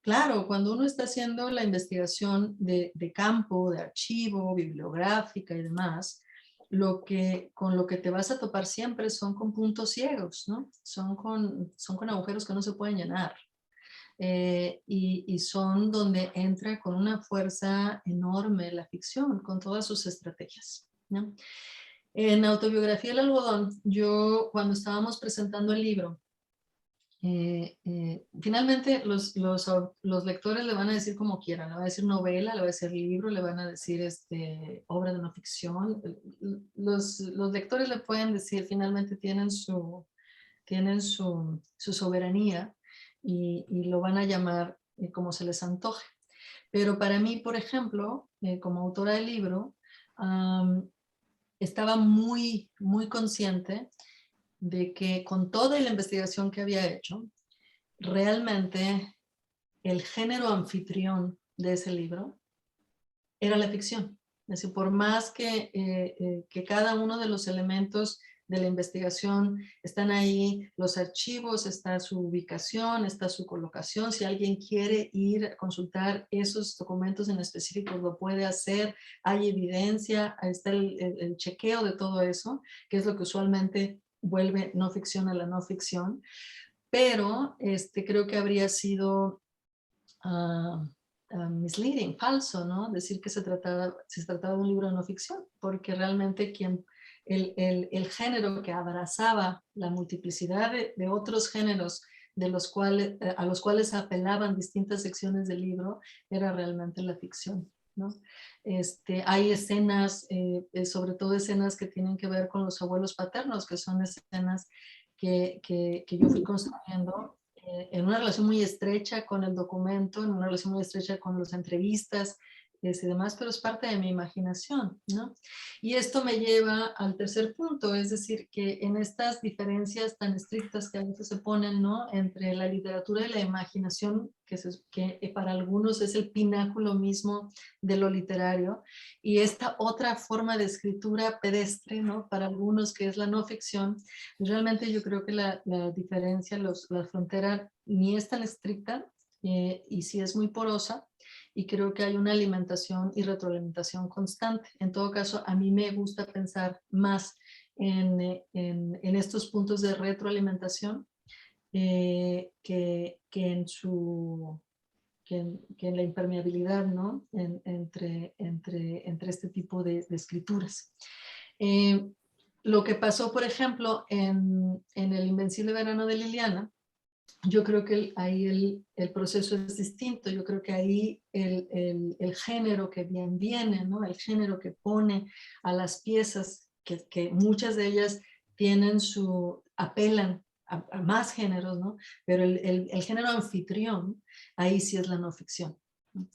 claro, cuando uno está haciendo la investigación de campo, de archivo, bibliográfica y demás, con lo que te vas a topar siempre son con puntos ciegos, ¿no? Son con agujeros que no se pueden llenar. Y son donde entra con una fuerza enorme la ficción, con todas sus estrategias, ¿no? En Autobiografía del Algodón, yo cuando estábamos presentando el libro, finalmente los lectores le van a decir como quieran, le van a decir novela, le van a decir libro, le van a decir obra de no ficción. Los lectores le pueden decir, finalmente tienen su soberanía y lo van a llamar como se les antoje. Pero para mí, por ejemplo, como autora del libro, estaba muy, muy consciente de que con toda la investigación que había hecho, realmente el género anfitrión de ese libro era la ficción. Es decir, por más que cada uno de los elementos de la investigación están ahí, los archivos, está su ubicación, está su colocación. Si alguien quiere ir a consultar esos documentos en específico, lo puede hacer. Hay evidencia, ahí está el chequeo de todo eso, que es lo que usualmente vuelve no ficción a la no ficción. Pero creo que habría sido misleading, falso, ¿no? Decir que se trataba de un libro de no ficción, porque realmente el género que abrazaba la multiplicidad de otros géneros a los cuales apelaban distintas secciones del libro era realmente la ficción, ¿no? Hay escenas, sobre todo escenas que tienen que ver con los abuelos paternos, que son escenas que yo fui construyendo en una relación muy estrecha con el documento, en una relación muy estrecha con las entrevistas y demás, pero es parte de mi imaginación, ¿no? Y esto me lleva al tercer punto, es decir, que en estas diferencias tan estrictas que a veces se ponen, ¿no? Entre la literatura y la imaginación, que para algunos es el pináculo mismo de lo literario, y esta otra forma de escritura pedestre, ¿no? Para algunos que es la no ficción, realmente yo creo que la diferencia, la frontera ni es tan estricta y sí es muy porosa, y creo que hay una alimentación y retroalimentación constante. En todo caso, a mí me gusta pensar más en estos puntos de retroalimentación que en la impermeabilidad, ¿no? Entre este tipo de escrituras. Lo que pasó, por ejemplo, en El Invencible Verano de Liliana, yo creo que ahí el proceso es distinto. Yo creo que ahí el género que bien viene, ¿no? El género que pone a las piezas, que muchas de ellas apelan a más géneros, ¿no? Pero el género anfitrión, ahí sí es la no ficción, ¿no?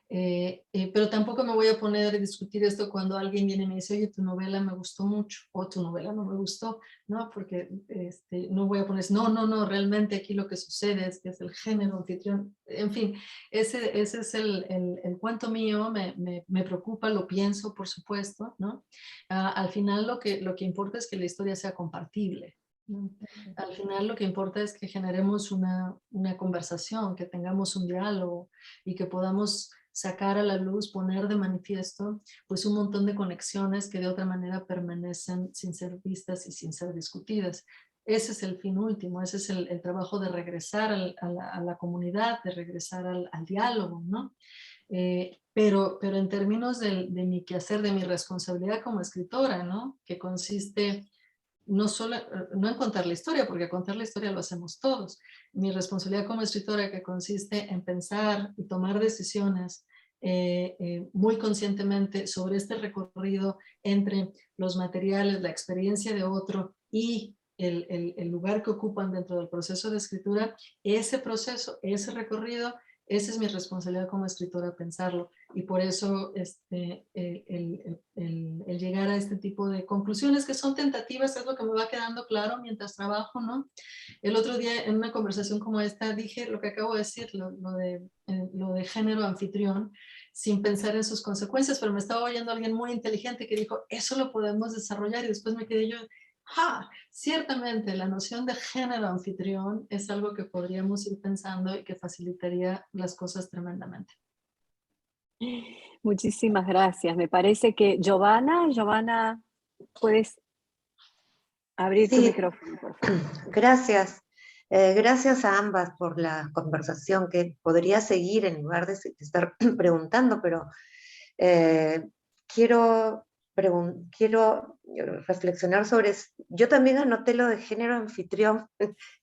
Pero tampoco me voy a poner a discutir esto cuando alguien viene y me dice, oye, tu novela me gustó mucho, o tu novela no me gustó, ¿no? Porque no voy a poner, no, realmente aquí lo que sucede es que es el género anfitrión. En fin, ese es el cuento mío, me preocupa, lo pienso, por supuesto, ¿no? Al final lo que importa es que la historia sea compartible, ¿no? Al final lo que importa es que generemos una conversación, que tengamos un diálogo y que podamos sacar a la luz, poner de manifiesto, pues un montón de conexiones que de otra manera permanecen sin ser vistas y sin ser discutidas. Ese es el fin último, ese es el trabajo de regresar a la comunidad, de regresar al diálogo, ¿no? Pero en términos de mi quehacer, de mi responsabilidad como escritora, ¿no? Que consiste no en contar la historia, porque contar la historia lo hacemos todos. Mi responsabilidad como escritora, que consiste en pensar y tomar decisiones muy conscientemente sobre este recorrido entre los materiales, la experiencia de otro y el lugar que ocupan dentro del proceso de escritura, ese proceso, ese recorrido, esa es mi responsabilidad como escritora, pensarlo. y por eso el llegar a este tipo de conclusiones que son tentativas es lo que me va quedando claro mientras trabajo, ¿no? El otro día en una conversación como esta dije lo que acabo de decir, lo de género anfitrión, sin pensar en sus consecuencias, pero me estaba oyendo alguien muy inteligente que dijo, eso lo podemos desarrollar, y después me quedé yo, ciertamente la noción de género anfitrión es algo que podríamos ir pensando y que facilitaría las cosas tremendamente. Muchísimas gracias. Me parece que Giovanna, puedes abrir tu Sí, micrófono, por favor. gracias. Gracias a ambas por la conversación que podría seguir en lugar de estar preguntando, pero quiero reflexionar sobre... Yo también anoté lo de género anfitrión,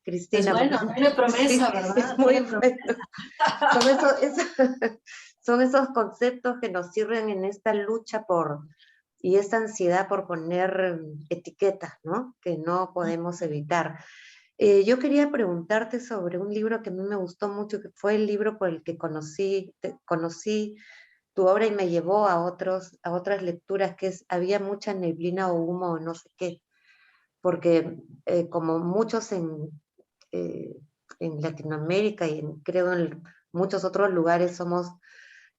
Cristina. Pues bueno, tiene promesa, sí, ¿verdad? es muy son esos conceptos que nos sirven en esta lucha y esta ansiedad por poner etiquetas, ¿no? Que no podemos evitar. Yo quería preguntarte sobre un libro que a mí me gustó mucho, que fue el libro por el que conocí tu obra y me llevó a otras lecturas, que es Había mucha neblina o humo o no sé qué, porque como muchos en Latinoamérica y creo en muchos otros lugares somos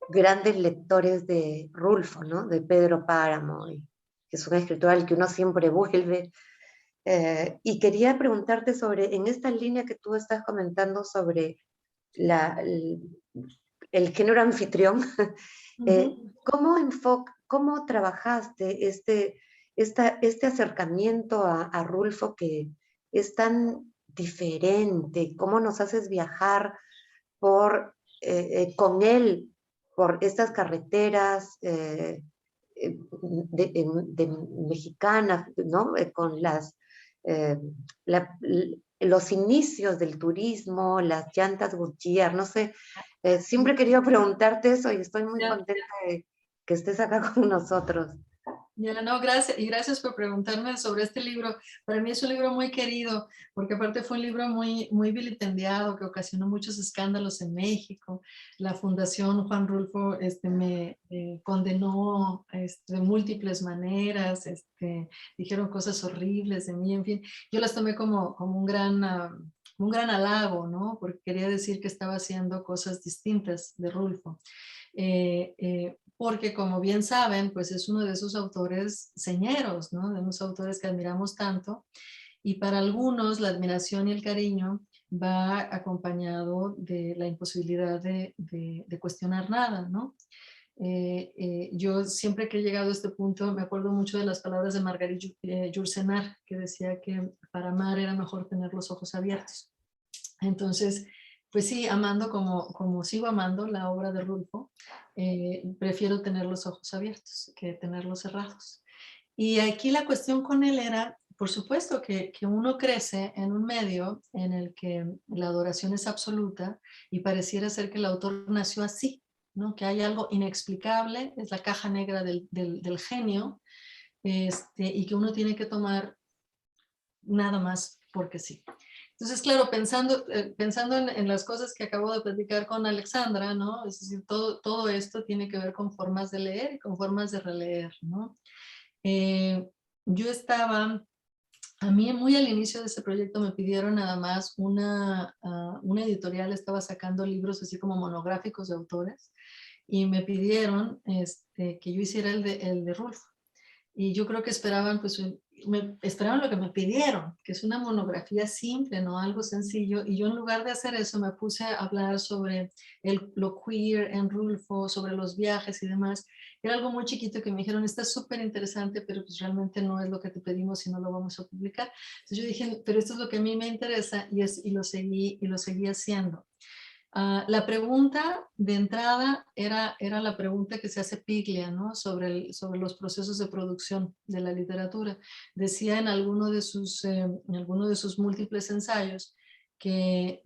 grandes lectores de Rulfo, ¿no? De Pedro Páramo, que es un escritor al que uno siempre vuelve. Y quería preguntarte sobre, en esta línea que tú estás comentando sobre el género anfitrión, ¿cómo trabajaste este acercamiento a Rulfo que es tan diferente? ¿Cómo nos haces viajar con él por estas carreteras de mexicanas, ¿no? Con los inicios del turismo, las llantas Goodyear, no sé, siempre he querido preguntarte eso y estoy muy contenta de que estés acá con nosotros. Ya, no, gracias. Y gracias por preguntarme sobre este libro. Para mí es un libro muy querido, porque aparte fue un libro muy, muy vilipendiado, que ocasionó muchos escándalos en México. La Fundación Juan Rulfo me condenó de múltiples maneras, dijeron cosas horribles de mí, en fin. Yo las tomé como un gran halago, ¿no? Porque quería decir que estaba haciendo cosas distintas de Rulfo. Porque como bien saben, pues es uno de esos autores señeros, ¿no? De unos autores que admiramos tanto, y para algunos la admiración y el cariño va acompañado de la imposibilidad de cuestionar nada, ¿no? Yo siempre que he llegado a este punto me acuerdo mucho de las palabras de Marguerite Yourcenar, que decía que para amar era mejor tener los ojos abiertos. Entonces, pues sí, amando como sigo amando la obra de Rulfo, prefiero tener los ojos abiertos que tenerlos cerrados. Y aquí la cuestión con él era, por supuesto, que uno crece en un medio en el que la adoración es absoluta y pareciera ser que el autor nació así, ¿no? Que hay algo inexplicable, es la caja negra del genio, y que uno tiene que tomar nada más porque sí. Entonces, claro, pensando en las cosas que acabo de platicar con Alexandra, ¿no? Es decir, todo esto tiene que ver con formas de leer y con formas de releer, ¿no? Yo estaba, a mí muy al inicio de este proyecto me pidieron nada más una editorial, estaba sacando libros así como monográficos de autores, y me pidieron que yo hiciera el de Rulfo. Y yo creo que esperaban, pues, esperaban lo que me pidieron, que es una monografía simple, no algo sencillo. Y yo en lugar de hacer eso me puse a hablar sobre lo queer en Rulfo, sobre los viajes y demás. Era algo muy chiquito que me dijeron, está súper interesante, pero pues realmente no es lo que te pedimos y no lo vamos a publicar. Entonces yo dije, pero esto es lo que a mí me interesa y lo seguí haciendo. La pregunta de entrada era la pregunta que se hace Piglia, ¿no? sobre los procesos de producción de la literatura. Decía en alguno de sus múltiples ensayos que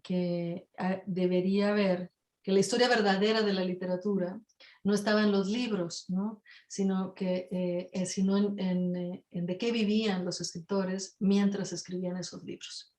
debería haber, que la historia verdadera de la literatura no estaba en los libros, ¿no? Sino en de qué vivían los escritores mientras escribían esos libros.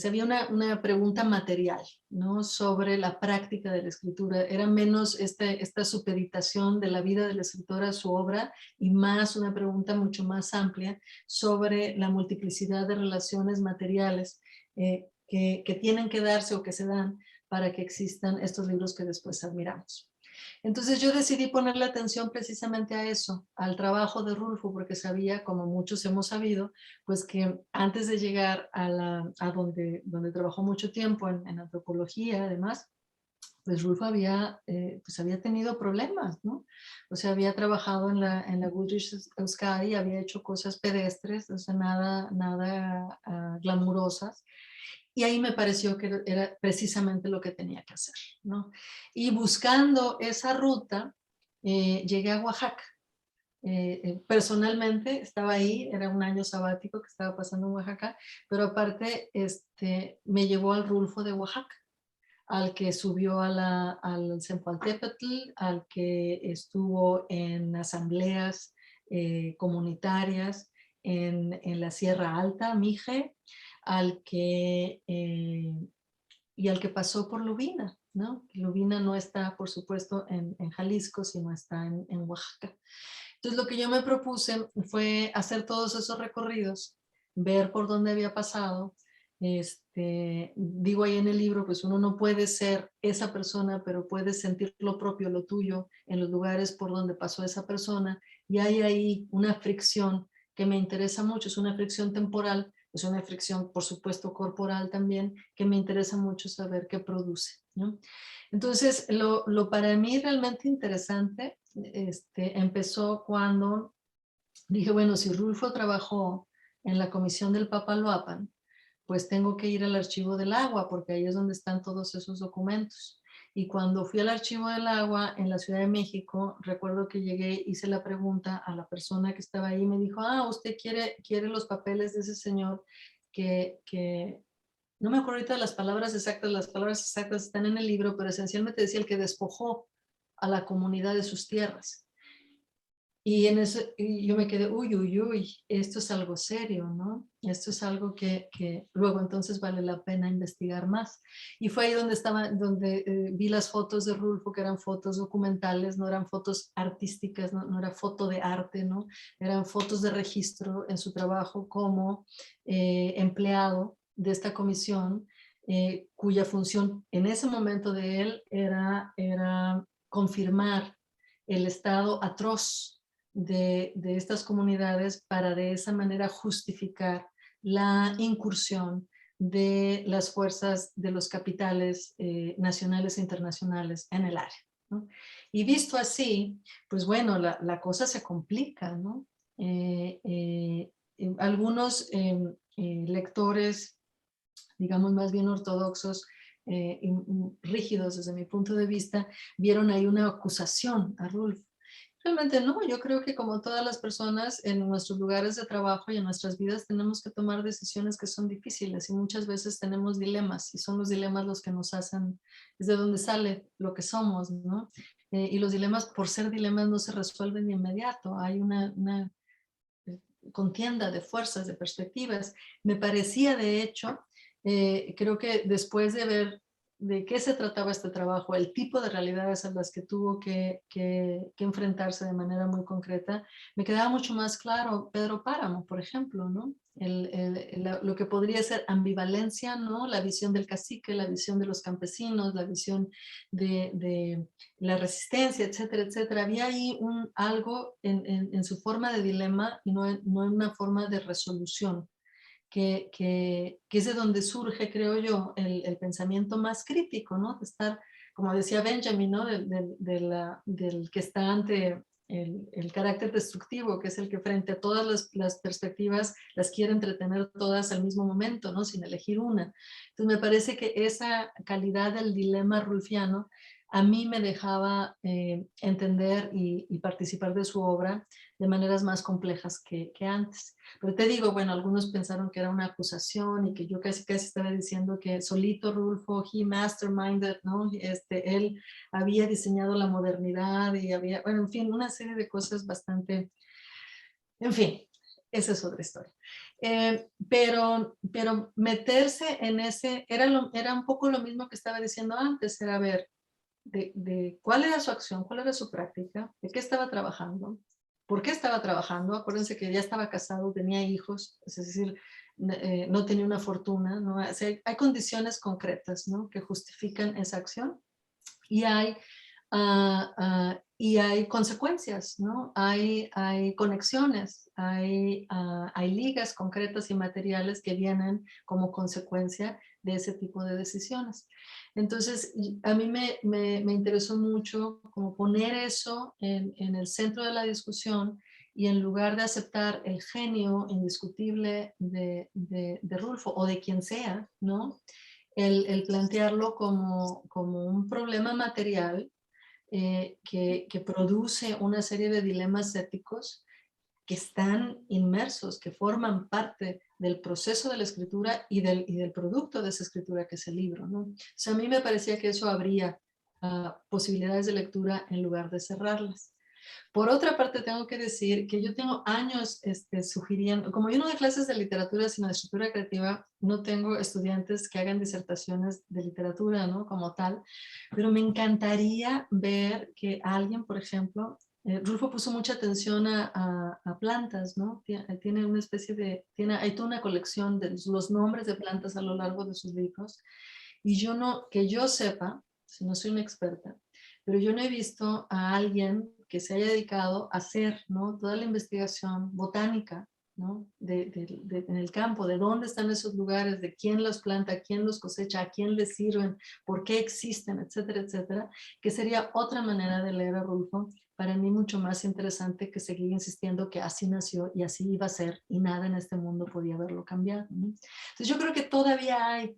Había una pregunta material, ¿no? Sobre la práctica de la escritura. Era menos esta supeditación de la vida del escritor a su obra y más una pregunta mucho más amplia sobre la multiplicidad de relaciones materiales que tienen que darse o que se dan para que existan estos libros que después admiramos. Entonces yo decidí ponerle atención precisamente a eso, al trabajo de Rulfo, porque sabía, como muchos hemos sabido, pues que antes de llegar a donde trabajó mucho tiempo en antropología, además, pues Rulfo había tenido problemas, ¿no? O sea, había trabajado en la Goodrich Euskadi, había hecho cosas pedestres, o sea, nada glamurosas. Y ahí me pareció que era precisamente lo que tenía que hacer, ¿no? Y buscando esa ruta, llegué a Oaxaca. Personalmente estaba ahí, era un año sabático que estaba pasando en Oaxaca, pero aparte me llevó al Rulfo de Oaxaca, al que subió al Zempoaltépetl, al que estuvo en asambleas comunitarias en la Sierra Alta, Mije, y al que pasó por Lubina, ¿no? Lubina no está, por supuesto, en Jalisco, sino está en Oaxaca. Entonces lo que yo me propuse fue hacer todos esos recorridos, ver por dónde había pasado. Digo ahí en el libro, pues uno no puede ser esa persona, pero puedes sentir lo propio, lo tuyo, en los lugares por donde pasó esa persona. Y hay ahí una fricción que me interesa mucho, es una fricción temporal, es una fricción, por supuesto, corporal también, que me interesa mucho saber qué produce, ¿no? Entonces, lo para mí realmente interesante empezó cuando dije, bueno, si Rulfo trabajó en la comisión del Papaloapan, pues tengo que ir al archivo del agua, porque ahí es donde están todos esos documentos. Y cuando fui al archivo del agua en la Ciudad de México, recuerdo que llegué, hice la pregunta a la persona que estaba ahí y me dijo, usted quiere los papeles de ese señor que no me acuerdo ahorita de las palabras exactas están en el libro, pero esencialmente decía el que despojó a la comunidad de sus tierras. Y en eso y yo me quedé, uy, esto es algo serio, ¿no? Esto es algo que luego entonces vale la pena investigar más. Y fue ahí donde vi las fotos de Rulfo, que eran fotos documentales, no eran fotos artísticas, no era foto de arte, ¿no? Eran fotos de registro en su trabajo como empleado de esta comisión, cuya función en ese momento de él era confirmar el estado atroz de estas comunidades para de esa manera justificar la incursión de las fuerzas de los capitales nacionales e internacionales en el área, ¿no? Y visto así, pues bueno, la cosa se complica, ¿no? Algunos lectores, digamos más bien ortodoxos, rígidos desde mi punto de vista, vieron ahí una acusación a Rulfo. Realmente no, yo creo que como todas las personas en nuestros lugares de trabajo y en nuestras vidas tenemos que tomar decisiones que son difíciles y muchas veces tenemos dilemas y son los dilemas los que nos hacen, es de donde sale lo que somos, ¿no? Y los dilemas por ser dilemas no se resuelven de inmediato, hay una contienda de fuerzas, de perspectivas. Me parecía de hecho, creo que después de ver de qué se trataba este trabajo, el tipo de realidades a las que tuvo que enfrentarse de manera muy concreta, me quedaba mucho más claro Pedro Páramo, por ejemplo, ¿no? Lo que podría ser ambivalencia, ¿no? La visión del cacique, la visión de los campesinos, la visión de la resistencia, etcétera, etcétera. Había ahí algo en su forma de dilema y no en una forma de resolución. Que es de donde surge, creo yo, el pensamiento más crítico, ¿no? De estar, como decía Benjamin, ¿no? Del que está ante el carácter destructivo, que es el que frente a todas las perspectivas las quiere entretener todas al mismo momento, ¿no? Sin elegir una. Entonces me parece que esa calidad del dilema rulfiano a mí me dejaba entender y participar de su obra de maneras más complejas que antes. Pero te digo, bueno, algunos pensaron que era una acusación y que yo casi estaba diciendo que solito Rulfo, he masterminded, ¿no? Él había diseñado la modernidad y había, bueno, en fin, una serie de cosas bastante, en fin. esa es otra historia. Pero meterse en ese, era un poco lo mismo que estaba diciendo antes, era ver de cuál era su acción, cuál era su práctica, de qué estaba trabajando, por qué estaba trabajando. Acuérdense que ya estaba casado, tenía hijos, es decir, no tenía una fortuna, ¿no? O sea, hay condiciones concretas, ¿no?, que justifican esa acción, y hay consecuencias, ¿no? Hay conexiones, hay ligas concretas y materiales que vienen como consecuencia de ese tipo de decisiones. Entonces, a mí me interesó mucho como poner eso en el centro de la discusión, y en lugar de aceptar el genio indiscutible de Rulfo o de quien sea, ¿no?, el plantearlo como un problema material que produce una serie de dilemas éticos que están inmersos, que forman parte del proceso de la escritura y del producto de esa escritura que es el libro, ¿no? O sea, a mí me parecía que eso abría posibilidades de lectura en lugar de cerrarlas. Por otra parte, tengo que decir que yo tengo años sugiriendo, como yo no doy clases de literatura, sino de escritura creativa, no tengo estudiantes que hagan disertaciones de literatura, ¿no?, como tal, pero me encantaría ver que alguien, por ejemplo, Rulfo puso mucha atención a plantas, ¿no? Tiene una especie de, hay toda una colección de los nombres de plantas a lo largo de sus libros, y yo no, que yo sepa, si no soy una experta, pero yo no he visto a alguien que se haya dedicado a hacer, ¿no?, toda la investigación botánica, ¿no?, en el campo, de dónde están esos lugares, de quién los planta, quién los cosecha, a quién les sirven, por qué existen, etcétera, etcétera, que sería otra manera de leer a Rulfo, para mí mucho más interesante que seguir insistiendo que así nació y así iba a ser, y nada en este mundo podía haberlo cambiado, ¿no? Entonces yo creo que todavía hay,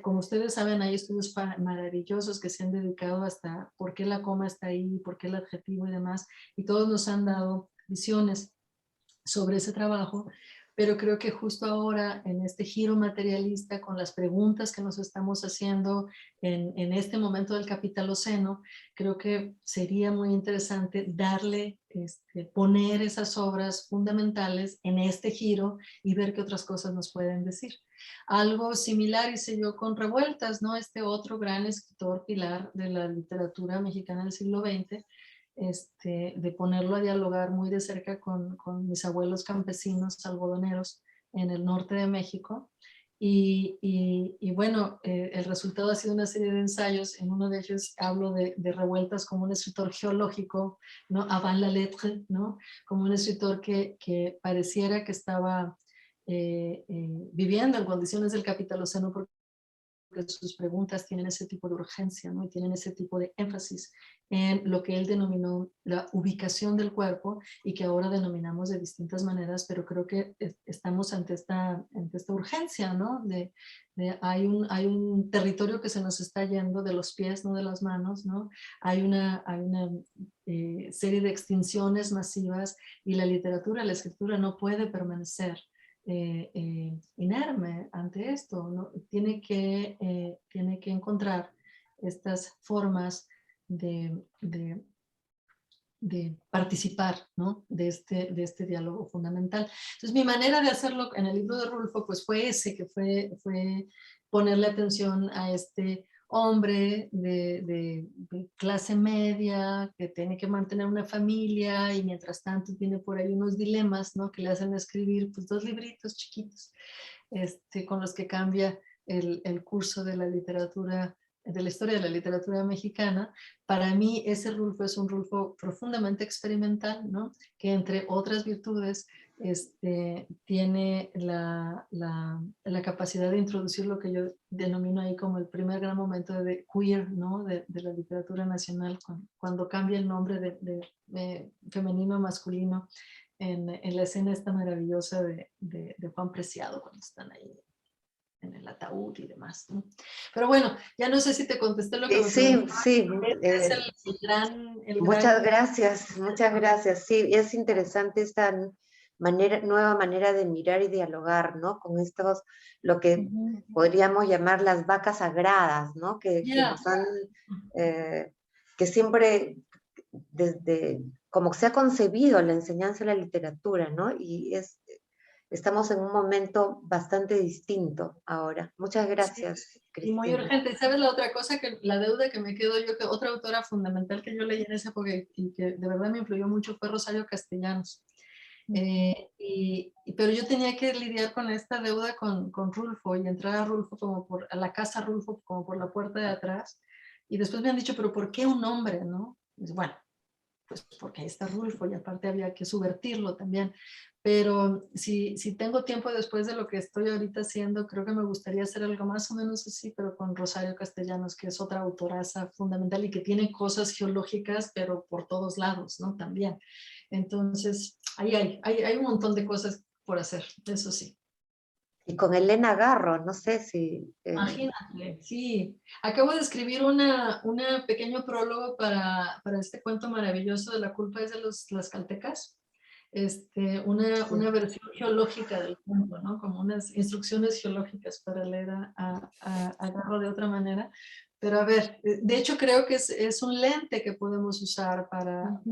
como ustedes saben, hay estudios maravillosos que se han dedicado hasta por qué la coma está ahí, por qué el adjetivo y demás, y todos nos han dado visiones sobre ese trabajo, pero creo que justo ahora, en este giro materialista, con las preguntas que nos estamos haciendo en este momento del Capitaloceno, creo que sería muy interesante darle, poner esas obras fundamentales en este giro y ver qué otras cosas nos pueden decir. Algo similar hice yo con Revueltas, ¿no?, este otro gran escritor pilar de la literatura mexicana del siglo XX, de ponerlo a dialogar muy de cerca con mis abuelos campesinos algodoneros en el norte de México. Y bueno, el resultado ha sido una serie de ensayos. En uno de ellos hablo de Revueltas como un escritor geológico, ¿no?, avant la lettre, ¿no?, como un escritor que pareciera que estaba viviendo en condiciones del Capitaloceno, porque sus preguntas tienen ese tipo de urgencia, ¿no?, y tienen ese tipo de énfasis en lo que él denominó la ubicación del cuerpo, y que ahora denominamos de distintas maneras, pero creo que estamos ante esta urgencia, ¿no?, hay un territorio que se nos está yendo de los pies, no de las manos, ¿no? Hay una serie de extinciones masivas, y la literatura, la escritura no puede permanecer inerme ante esto, ¿no? Tiene que encontrar estas formas de participar, ¿no?, de este diálogo fundamental. Entonces, mi manera de hacerlo en el libro de Rulfo, pues fue que fue ponerle atención a este hombre de clase media, que tiene que mantener una familia, y mientras tanto tiene por ahí unos dilemas, ¿no?, que le hacen escribir pues 2 libritos chiquitos, con los que cambia el curso de la literatura, de la historia de la literatura mexicana. Para mí ese Rulfo es un Rulfo profundamente experimental, ¿no?, que entre otras virtudes tiene la capacidad de introducir lo que yo denomino ahí como el primer gran momento de queer, ¿no?, de la literatura nacional, cuando cambia el nombre de femenino a masculino en la escena esta maravillosa de Juan Preciado, cuando están ahí en el ataúd y demás, ¿no? Pero bueno, ya no sé si te contesté lo que me preguntabas. Sí, Es muchas gracias. Sí, es interesante esta nueva manera de mirar y dialogar, ¿no?, con estos, lo que podríamos llamar las vacas sagradas, ¿no?, que nos han, que siempre, desde como se ha concebido la enseñanza de la literatura, ¿no? Y estamos en un momento bastante distinto ahora. Muchas gracias, Y muy Cristina. urgente. ¿Sabes la otra cosa? Que la deuda que me quedo yo, que otra autora fundamental que yo leí en esa época y que de verdad me influyó mucho fue Rosario Castellanos. Pero yo tenía que lidiar con esta deuda con Rulfo y entrar a Rulfo a la casa Rulfo como por la puerta de atrás. Y después me han dicho, pero ¿por qué un hombre, no? Y bueno, pues porque ahí está Rulfo y aparte había que subvertirlo también. Pero si tengo tiempo después de lo que estoy ahorita haciendo, creo que me gustaría hacer algo más o menos así, pero con Rosario Castellanos, que es otra autoraza fundamental y que tiene cosas geológicas, pero por todos lados, ¿no? También. Entonces, ahí hay un montón de cosas por hacer, eso sí. Y con Elena Garro, no sé si... Imagínate, sí. Acabo de escribir una pequeño prólogo para este cuento maravilloso de La culpa es de los tlaxcaltecas. Una versión geológica del cuento, ¿no? Como unas instrucciones geológicas para leer a Garro de otra manera. Pero a ver, de hecho creo que es un lente que podemos usar para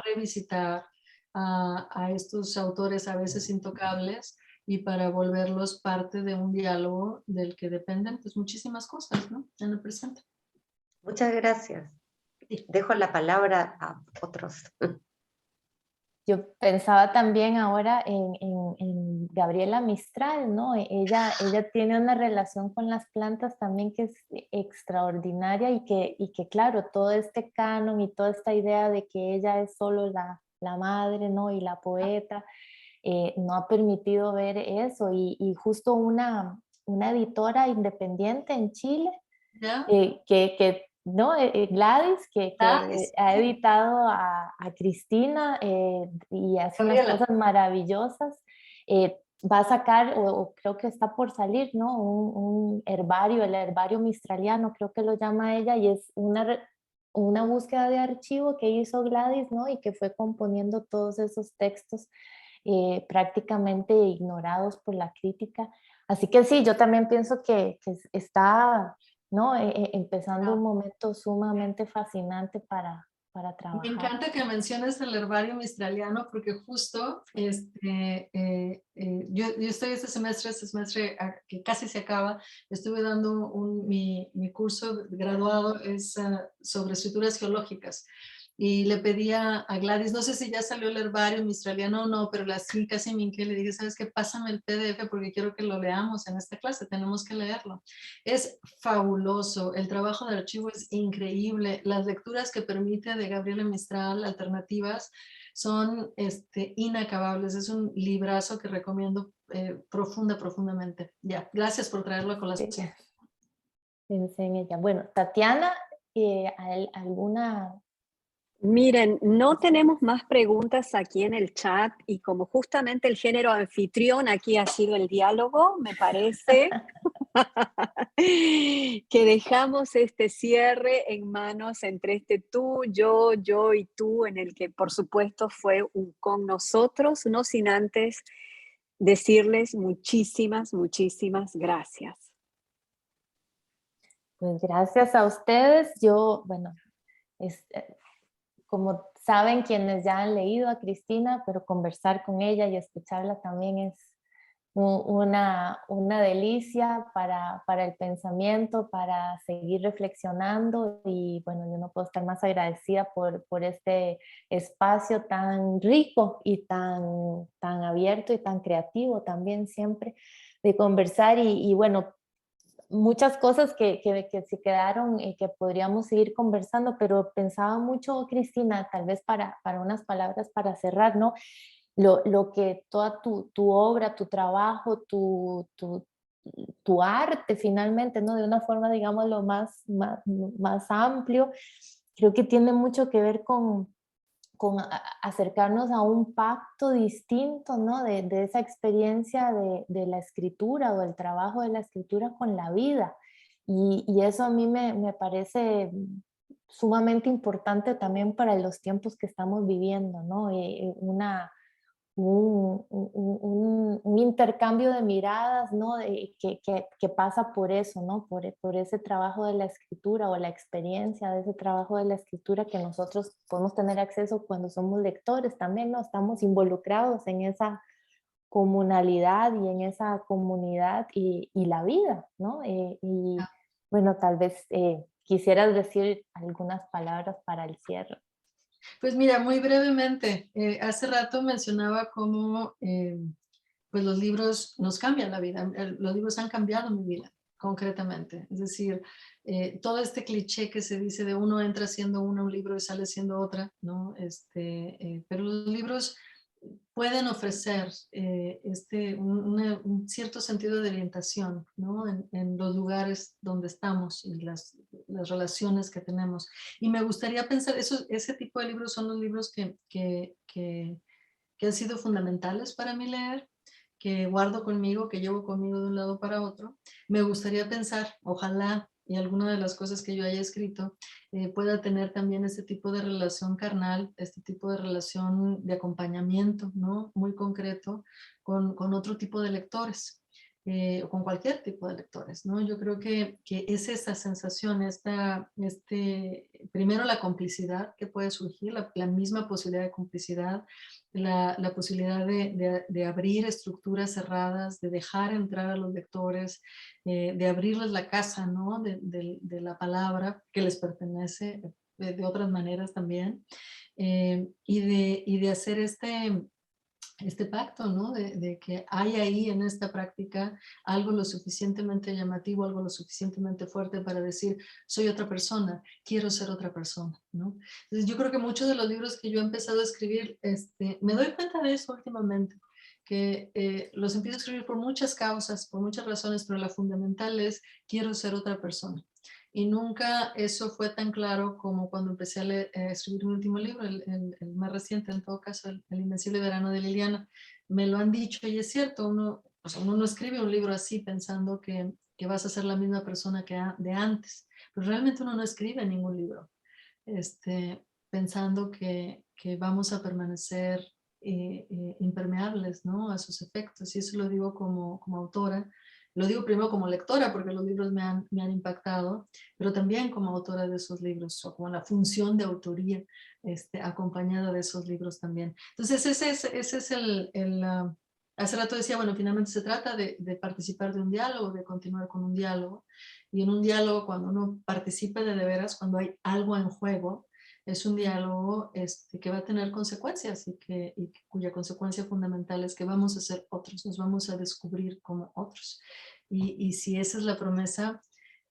revisitar a estos autores a veces intocables y para volverlos parte de un diálogo del que dependen pues muchísimas cosas, ¿no? En el presente. Muchas gracias. Dejo la palabra a otros. Yo pensaba también ahora en Gabriela Mistral, ¿no? Ella tiene una relación con las plantas también que es extraordinaria y que claro, todo este canon y toda esta idea de que ella es solo la madre, ¿no? Y la poeta, no ha permitido ver eso. Y justo una editora independiente en Chile, ¿Ya? ¿no? Gladys, que Gladys, ha sí. editado a Cristina y hace unas Gabriela. cosas maravillosas. Va a sacar, o creo que está por salir, ¿no? Un herbario, el herbario mistraliano, creo que lo llama ella, y es una búsqueda de archivo que hizo Gladys, ¿no? Y que fue componiendo todos esos textos prácticamente ignorados por la crítica. Así que sí, yo también pienso que está, ¿no? Empezando un momento sumamente fascinante para Me trabajar. encanta que menciones el herbario mistraliano porque justo yo estoy este semestre que casi se acaba, estuve dando mi curso graduado es sobre escrituras geológicas y le pedí a Gladys, no sé si ya salió el herbario mistraliano o no, pero la sí casi me hinqué, le dije, ¿sabes qué? Pásame el PDF porque quiero que lo leamos en esta clase, tenemos que leerlo. Es fabuloso, el trabajo de archivo es increíble, las lecturas que permite de Gabriela Mistral, alternativas, son inacabables, es un librazo que recomiendo profundamente. Ya, gracias por traerlo a Sí, colación. enseña ya. Bueno, Tatiana, ¿alguna? Miren, no tenemos más preguntas aquí en el chat y como justamente el género anfitrión aquí ha sido el diálogo, me parece que dejamos este cierre en manos entre tú, yo y tú, en el que por supuesto fue un con nosotros, no sin antes decirles muchísimas gracias. Pues gracias a ustedes. Yo, bueno, como saben quienes ya han leído a Cristina, pero conversar con ella y escucharla también es una delicia para el pensamiento, para seguir reflexionando y bueno, yo no puedo estar más agradecida por este espacio tan rico y tan abierto y tan creativo también siempre de conversar y bueno, muchas cosas que se quedaron y que podríamos seguir conversando, pero pensaba mucho, Cristina, tal vez para unas palabras para cerrar, ¿no? Lo que toda tu obra, tu trabajo, tu arte finalmente, ¿no? De una forma, digamos, lo más amplio, creo que tiene mucho que ver con acercarnos a un pacto distinto, ¿no? De esa experiencia de la escritura o el trabajo de la escritura con la vida. Y eso a mí me parece sumamente importante también para los tiempos que estamos viviendo, ¿no? un intercambio de miradas, ¿no? Que pasa por eso, ¿no? Por ese trabajo de la escritura o la experiencia de ese trabajo de la escritura que nosotros podemos tener acceso cuando somos lectores también, ¿no? Estamos involucrados en esa comunalidad y en esa comunidad y la vida, ¿no? Y bueno, tal vez quisieras decir algunas palabras para el cierre. Pues mira, muy brevemente, hace rato mencionaba cómo pues los libros nos cambian la vida. Los libros han cambiado mi vida, concretamente. Es decir, todo este cliché que se dice de uno entra siendo un libro y sale siendo otra, ¿no? Pero los libros pueden ofrecer un cierto sentido de orientación, ¿no? En los lugares donde estamos y las relaciones que tenemos. Y me gustaría pensar, ese tipo de libros son los libros que han sido fundamentales para mí leer, que guardo conmigo, que llevo conmigo de un lado para otro. Me gustaría pensar, ojalá, y alguna de las cosas que yo haya escrito pueda tener también este tipo de relación carnal, este tipo de relación de acompañamiento, ¿no? Muy concreto con otro tipo de lectores. O con cualquier tipo de lectores, ¿no? Yo creo que es esa sensación, primero la complicidad que puede surgir, la misma posibilidad de complicidad, la posibilidad de abrir estructuras cerradas, de dejar entrar a los lectores, de abrirles la casa, ¿no? De la palabra que les pertenece de otras maneras también, y de hacer este pacto, ¿no? De que hay ahí en esta práctica algo lo suficientemente llamativo, algo lo suficientemente fuerte para decir, soy otra persona, quiero ser otra persona, ¿no? Entonces yo creo que muchos de los libros que yo he empezado a escribir, me doy cuenta de eso últimamente, que los empiezo a escribir por muchas causas, por muchas razones, pero la fundamental es, quiero ser otra persona. Y nunca eso fue tan claro como cuando empecé a escribir mi último libro, el más reciente en todo caso, el Invencible Verano de Liliana. Me lo han dicho y es cierto, uno no escribe un libro así pensando que vas a ser la misma persona de antes, pero realmente uno no escribe ningún libro pensando que vamos a permanecer impermeables, ¿no? A sus efectos. Y eso lo digo como autora. Lo digo primero como lectora porque los libros me han impactado, pero también como autora de esos libros o como la función de autoría acompañada de esos libros también. Entonces ese es hace rato decía, bueno, finalmente se trata de participar de un diálogo, de continuar con un diálogo. Y en un diálogo, cuando uno participa de veras, cuando hay algo en juego, es un diálogo que va a tener consecuencias y cuya consecuencia fundamental es que vamos a ser otros, nos vamos a descubrir como otros. Y si esa es la promesa,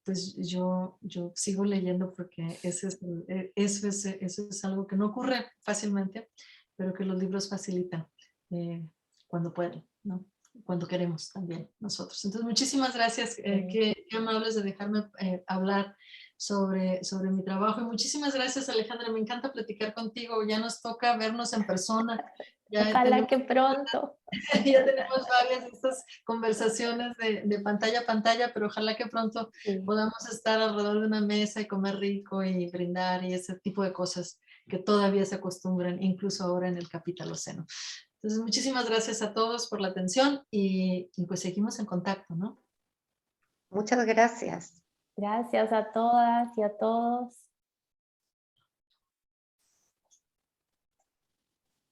pues yo sigo leyendo porque eso es algo que no ocurre fácilmente, pero que los libros facilitan cuando pueden, ¿no? Cuando queremos también nosotros. Entonces, muchísimas gracias, qué amables de dejarme hablar sobre mi trabajo. Y muchísimas gracias, Alejandra, me encanta platicar contigo. Ya nos toca vernos en persona. Ojalá que pronto. Ya tenemos varias de estas conversaciones de pantalla a pantalla, pero ojalá que pronto podamos estar alrededor de una mesa y comer rico y brindar y ese tipo de cosas que todavía se acostumbran, incluso ahora en el Capitaloceno. Entonces, muchísimas gracias a todos por la atención y pues seguimos en contacto, ¿no? Muchas gracias. Gracias a todas y a todos.